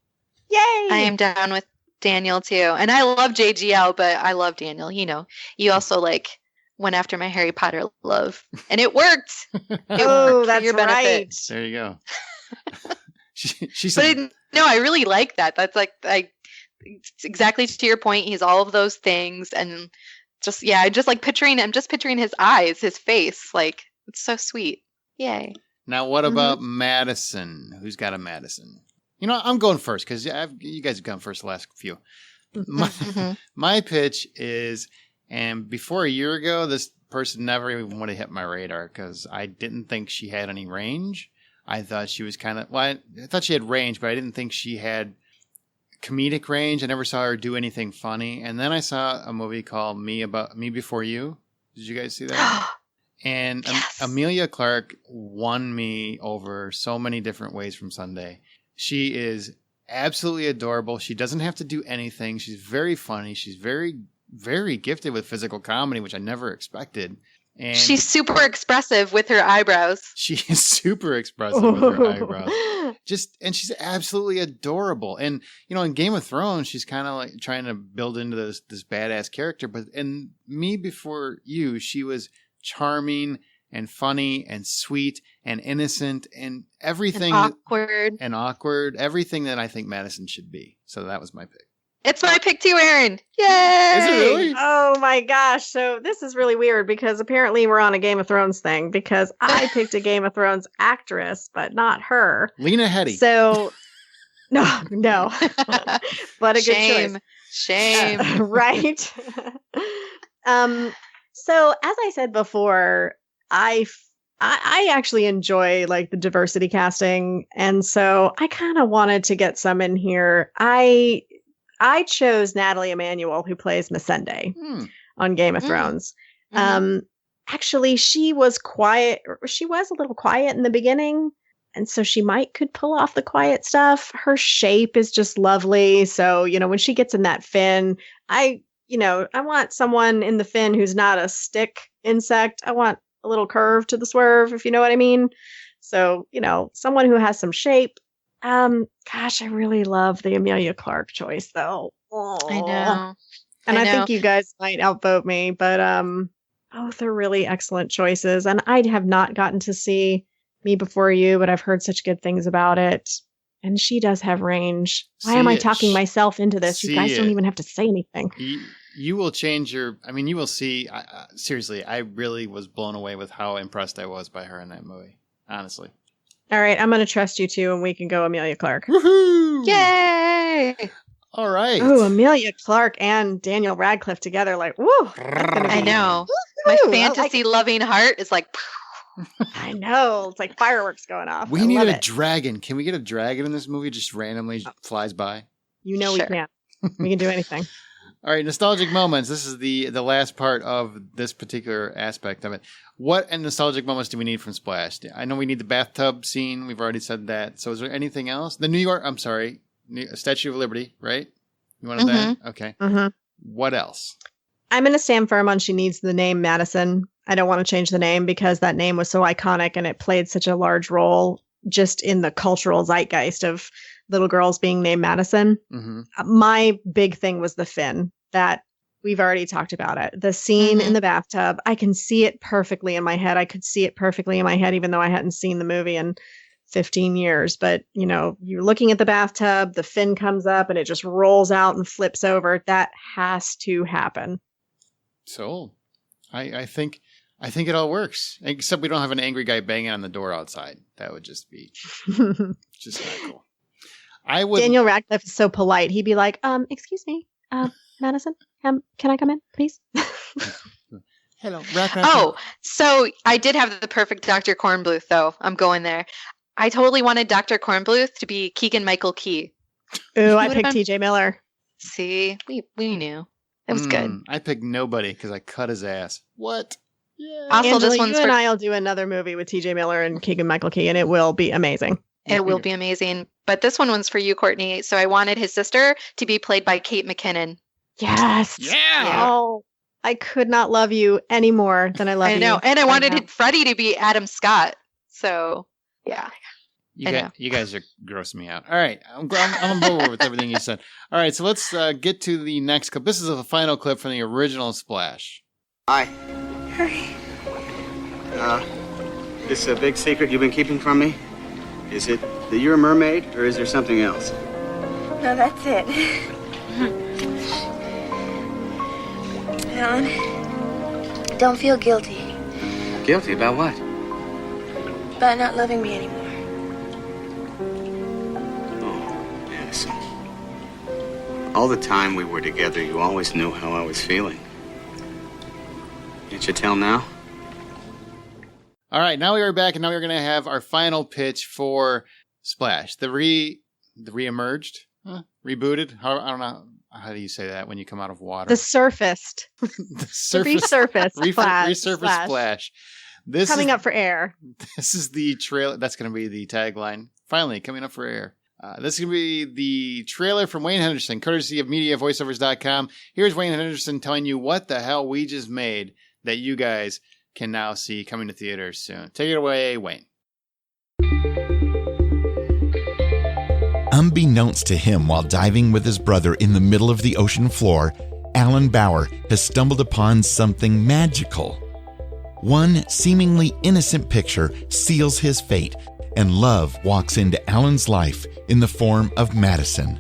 Yay! I am down with Daniel too. And I love JGL, but I love Daniel. You also went after my Harry Potter love, and it worked. That's your benefit. right. There you go. No, I really like that. That's it's exactly to your point. He's all of those things, and I just like picturing. I'm just picturing his eyes, his face. Like, it's so sweet. Yay. Now, what about Madison? Who's got a Madison? I'm going first because you guys have gone first the last few. My pitch is, and before a year ago, this person never even would have hit my radar because I didn't think she had any range. I thought she was I thought she had range, but I didn't think she had comedic range. I never saw her do anything funny. And then I saw a movie called Me Before You. Did you guys see that? And yes. Emilia Clarke won me over so many different ways from Sunday. She is absolutely adorable. She doesn't have to do anything. She's very funny. She's very, very gifted with physical comedy, which I never expected. And she's super expressive with her eyebrows. She is super expressive with her eyebrows. And she's absolutely adorable. And, in Game of Thrones, she's kind of like trying to build into this badass character. But in Me Before You, she was charming and funny and sweet and innocent and everything. And awkward. Everything that I think Madison should be. So that was my pick. It's my pick too, Aaron. Yay! Is it really? Oh my gosh. So this is really weird because apparently we're on a Game of Thrones thing because I picked a Game of Thrones actress, but not her. Lena Headey. So, no. But a good choice. Shame. Right? So as I said before, I actually enjoy like the diversity casting. And so I kind of wanted to get some in here. I chose Natalie Emmanuel, who plays Missandei on Game of Thrones. Actually, she was quiet. She was a little quiet in the beginning. And so she could pull off the quiet stuff. Her shape is just lovely. So, when she gets in that fin, I want someone in the fin who's not a stick insect. I want a little curve to the swerve, if you know what I mean. So, someone who has some shape. Gosh, I really love the Emilia Clarke choice, though. Aww. I know. And I think you guys might outvote me, but both are really excellent choices. And I have not gotten to see Me Before You, but I've heard such good things about it. And she does have range. Why am I talking myself into this? You guys don't even have to say anything. You will change you will see. Seriously, I really was blown away with how impressed I was by her in that movie. Honestly. All right, I'm going to trust you two, and we can go Emilia Clarke. Woohoo! Yay! All right. Oh, Emilia Clarke and Daniel Radcliffe together, like, woo! I know. My fantasy-loving heart is like... I know. It's like fireworks going off. We need a dragon. Can we get a dragon in this movie? Just randomly flies by? We can. We can do anything. All right, nostalgic moments. This is the last part of this particular aspect of it. What nostalgic moments do we need from Splash? I know we need the bathtub scene. We've already said that. So is there anything else? The Statue of Liberty, right? You wanted that? Okay. Mm-hmm. What else? I'm going to stand firm on she needs the name Madison. I don't want to change the name because that name was so iconic and it played such a large role just in the cultural zeitgeist of little girls being named Madison. Mm-hmm. My big thing was the fin that we've already talked about it. The scene in the bathtub, I can see it perfectly in my head. I could see it perfectly in my head, even though I hadn't seen the movie in 15 years. But, you're looking at the bathtub, the fin comes up and it just rolls out and flips over. That has to happen. So I think it all works, except we don't have an angry guy banging on the door outside. That would just be just not cool. Daniel Radcliffe is so polite. He'd be like, excuse me, Madison, can I come in, please? Hello, so I did have the perfect Dr. Kornbluth, though. I'm going there. I totally wanted Dr. Kornbluth to be Keegan-Michael Key. Ooh, I picked TJ Miller. See, we knew. It was good. I picked nobody because I cut his ass. What? Yeah. Also, Angela, this one's and I will do another movie with TJ Miller and Keegan-Michael Key, and it will be amazing. It will be amazing. But this one was for you, Courtney. So I wanted his sister to be played by Kate McKinnon. Yes. Yeah. Oh, I could not love you any more than I love you. I know. And I wanted Freddie to be Adam Scott. So, yeah. You guys are grossing me out. All right. I'm on board with everything you said. All right. So let's get to the next clip. This is the final clip from the original Splash. Hi. Hurry. This a big secret you've been keeping from me? Is it that you're a mermaid, or is there something else? No, that's it. Alan, don't feel guilty Guilty about what? about not loving me anymore. Oh, Madison. All the time we were together, you always knew how I was feeling. Can't you tell now? All right. Now we are back, and now we're going to have our final pitch for Splash. The re-emerged? Rebooted? I don't know. How do you say that when you come out of water? The surfaced. The surface. Resurfaced. Resurfaced Splash. This coming up for air. This is the trailer. That's going to be the tagline. Finally, coming up for air. This is going to be the trailer from Wayne Henderson, courtesy of MediaVoiceovers.com. Here's Wayne Henderson telling you what the hell we just made that you guys can now see coming to theaters soon. Take it away, Wayne. Unbeknownst to him while diving with his brother in the middle of the ocean floor, Alan Bauer has stumbled upon something magical. One seemingly innocent picture seals his fate, and love walks into Alan's life in the form of Madison.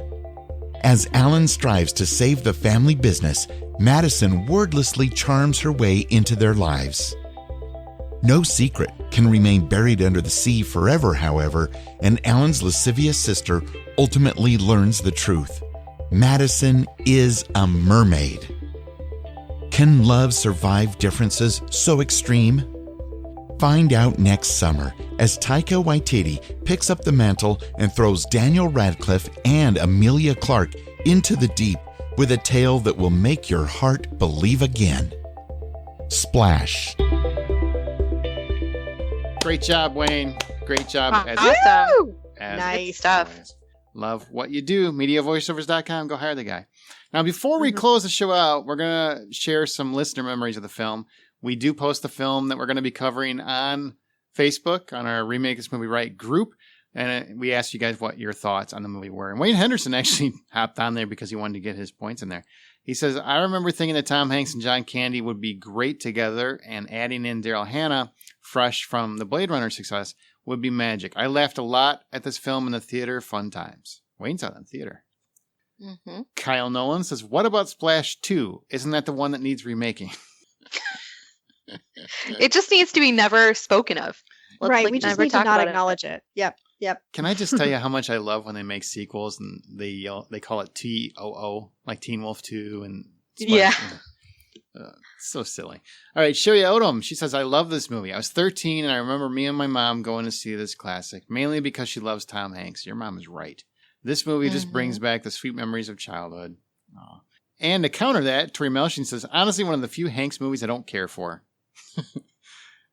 As Alan strives to save the family business, Madison wordlessly charms her way into their lives. No secret can remain buried under the sea forever, however, and Alan's lascivious sister ultimately learns the truth. Madison is a mermaid. Can love survive differences so extreme? Find out next summer as Taika Waititi picks up the mantle and throws Daniel Radcliffe and Emilia Clarke into the deep with a tale that will make your heart believe again. Splash. Great job, Wayne. Great job. Awesome. Nice stuff. always. Love what you do. MediaVoiceovers.com. Go hire the guy. Now, before we close the show out, we're going to share some listener memories of the film. We do post the film that we're going to be covering on Facebook, on our Remake This Movie Right group. And we asked you guys what your thoughts on the movie were. And Wayne Henderson actually hopped on there because he wanted to get his points in there. He says, I remember thinking that Tom Hanks and John Candy would be great together, and adding in Daryl Hannah, fresh from the Blade Runner success, would be magic. I laughed a lot at this film in the theater. Fun times. Wayne's out in theater. Mm-hmm. Kyle Nolan says, what about Splash 2? Isn't that the one that needs remaking? It just needs to be never spoken of. Let's, right. like, We just never need to talk not about acknowledge it. Yep. Can I just tell you how much I love when they make sequels and they call it TOO, like Teen Wolf 2 and Splash. Yeah. So silly. All right, Shoya Odom. She says, I love this movie. I was 13 and I remember me and my mom going to see this classic, mainly because she loves Tom Hanks. Your mom is right. This movie just brings back the sweet memories of childhood. Aww. And to counter that, Tori Melchin says, honestly, one of the few Hanks movies I don't care for.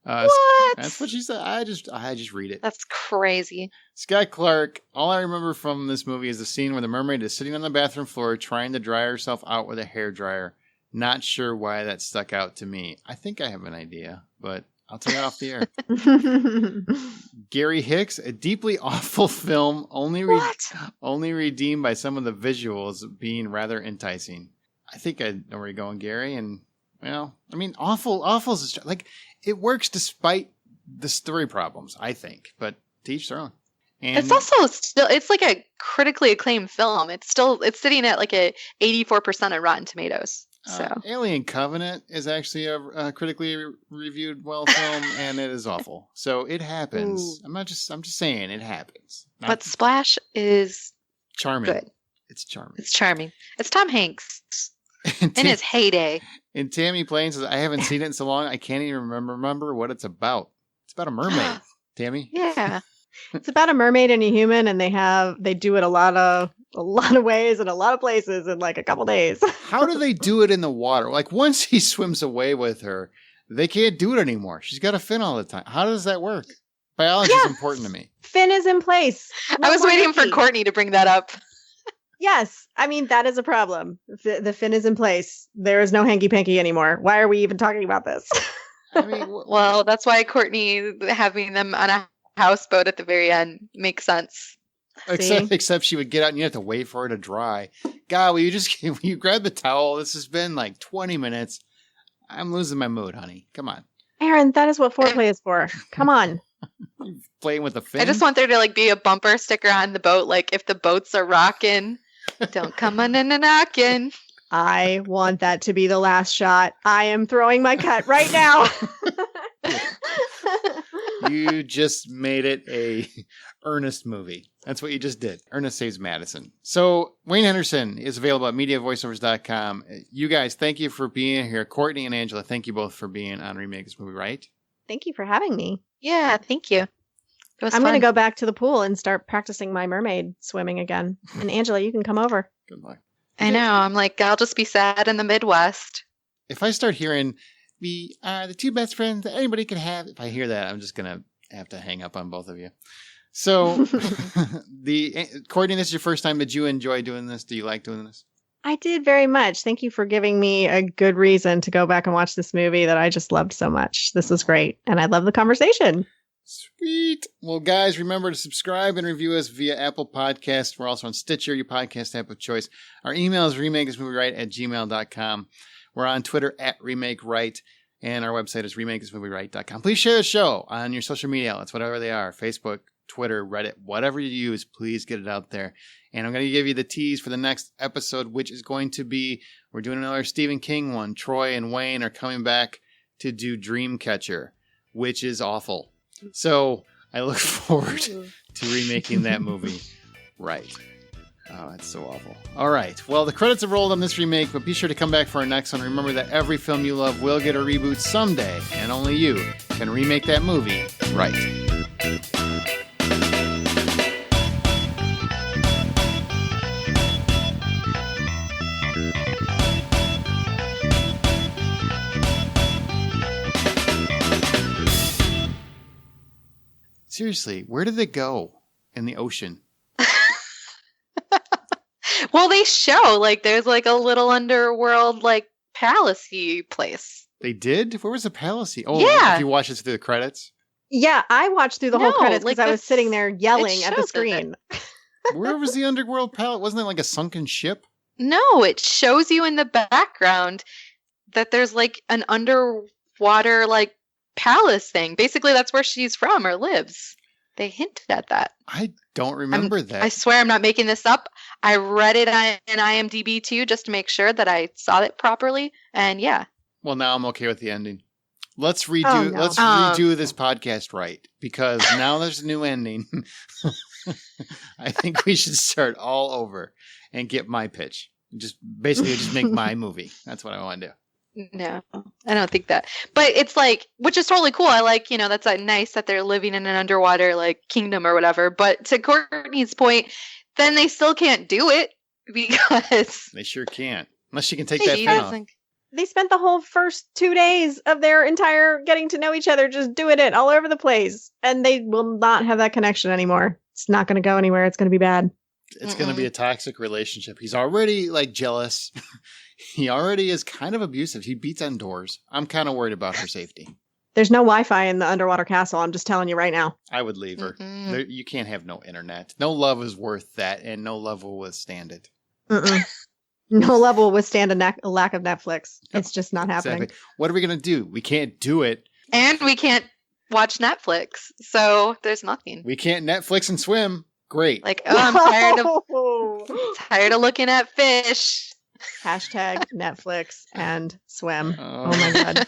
What? That's what she said. I just read it. That's crazy. Scott Clark, all I remember from this movie is the scene where the mermaid is sitting on the bathroom floor trying to dry herself out with a hairdryer. Not sure why that stuck out to me. I think I have an idea, but I'll tell you off the air. Gary Hicks, a deeply awful film, only redeemed by some of the visuals being rather enticing. I think I know where you're going, Gary. And, well, I mean, awful is like, it works despite the story problems, I think. But to each their own. And It's also still, it's like a critically acclaimed film. It's sitting at like a 84% on Rotten Tomatoes. So Alien Covenant is actually a critically reviewed well film, and it is awful. So it happens. Ooh. I'm just saying it happens. But Splash is charming. good. It's charming. It's charming. It's Tom Hanks in his heyday. And Tammy Plain says, I haven't seen it in so long, I can't even remember what it's about. It's about a mermaid, Tammy. Yeah. It's about a mermaid and a human, and they do it a lot of ways and a lot of places in like a couple days. How do they do it in the water? Like once he swims away with her, they can't do it anymore. She's got a fin all the time. How does that work? Biology is important to me. Fin is in place. I was waiting for Courtney to bring that up. Yes. I mean, that is a problem. The fin is in place. There is no hanky-panky anymore. Why are we even talking about this? I mean, Well, that's why Courtney having them on a houseboat at the very end. Makes sense. Except she would get out and you have to wait for her to dry. God, will you grab the towel? This has been like 20 minutes. I'm losing my mood, honey. Come on. Aaron, that is what foreplay is for. Come on. Playing with a fin? I just want there to like be a bumper sticker on the boat. Like if the boats are rocking, don't come on in and knocking. I want that to be the last shot. I am throwing my cut right now. You just made it a Ernest movie. That's what you just did. Ernest Saves Madison. So Wayne Henderson is available at MediaVoiceovers.com. You guys, thank you for being here. Courtney and Angela, thank you both for being on Remake This Movie Right. Thank you for having me. Yeah, thank you. I'm going to go back to the pool and start practicing my mermaid swimming again. And Angela, you can come over. Good luck. I know. I'm like, I'll just be sad in the Midwest. If I start hearing we are the two best friends that anybody could have, if I hear that, I'm just going to have to hang up on both of you. So, Courtney, this is your first time. Did you enjoy doing this? Do you like doing this? I did very much. Thank you for giving me a good reason to go back and watch this movie that I just loved so much. This was great. And I love the conversation. Sweet. Well, guys, remember to subscribe and review us via Apple Podcasts. We're also on Stitcher, your podcast app of choice. Our email is remakeismovieright@gmail.com. We're on Twitter @RemakeRight. And our website is remakeismovieright.com. Please share the show on your social media outlets, whatever they are. Facebook, Twitter, Reddit, whatever you use, please get it out there. And I'm going to give you the tease for the next episode, which is going to be, we're doing another Stephen King one. Troy and Wayne are coming back to do Dreamcatcher, which is awful. So I look forward to remaking that movie right. Oh, that's so awful. All right. Well, the credits have rolled on this remake, but be sure to come back for our next one. Remember that every film you love will get a reboot someday, and only you can remake that movie right. Seriously, where did they go in the ocean? Well, they show like there's like a little underworld like palace-y place. They did? Where was the palace? Oh, yeah. If you watch it through the credits? Yeah, I watched through the whole credits because I was sitting there yelling at the screen. Where was the underworld palace? Wasn't it like a sunken ship? No, it shows you in the background that there's like an underwater like palace thing. Basically, that's where she's from or lives. They hinted at that. I don't remember that. I swear I'm not making this up. I read it in IMDb too, just to make sure that I saw it properly. And yeah. Well, now I'm okay with the ending. Let's redo this podcast right, because now there's a new ending. I think we should start all over and get my pitch. Just make my movie. That's what I want to do. No, I don't think that. But it's like, which is totally cool. I like, that's like nice that they're living in an underwater like kingdom or whatever. But to Courtney's point, then they still can't do it because they sure can't. Unless she can take that fin off. They spent the whole first 2 days of their entire getting to know each other just doing it all over the place. And they will not have that connection anymore. It's not going to go anywhere. It's going to be bad. It's going to be a toxic relationship. He's already like jealous. He already is kind of abusive. He beats on doors. I'm kind of worried about her safety. There's no Wi-Fi in the underwater castle. I'm just telling you right now. I would leave her. You can't have no internet. No love is worth that, and no love will withstand it. No love will withstand a lack of Netflix. It's just not happening. Exactly. What are we going to do? We can't do it. And we can't watch Netflix. So there's nothing. We can't Netflix and swim. Great. Like, I'm tired of looking at fish. # Netflix and swim. Oh my God.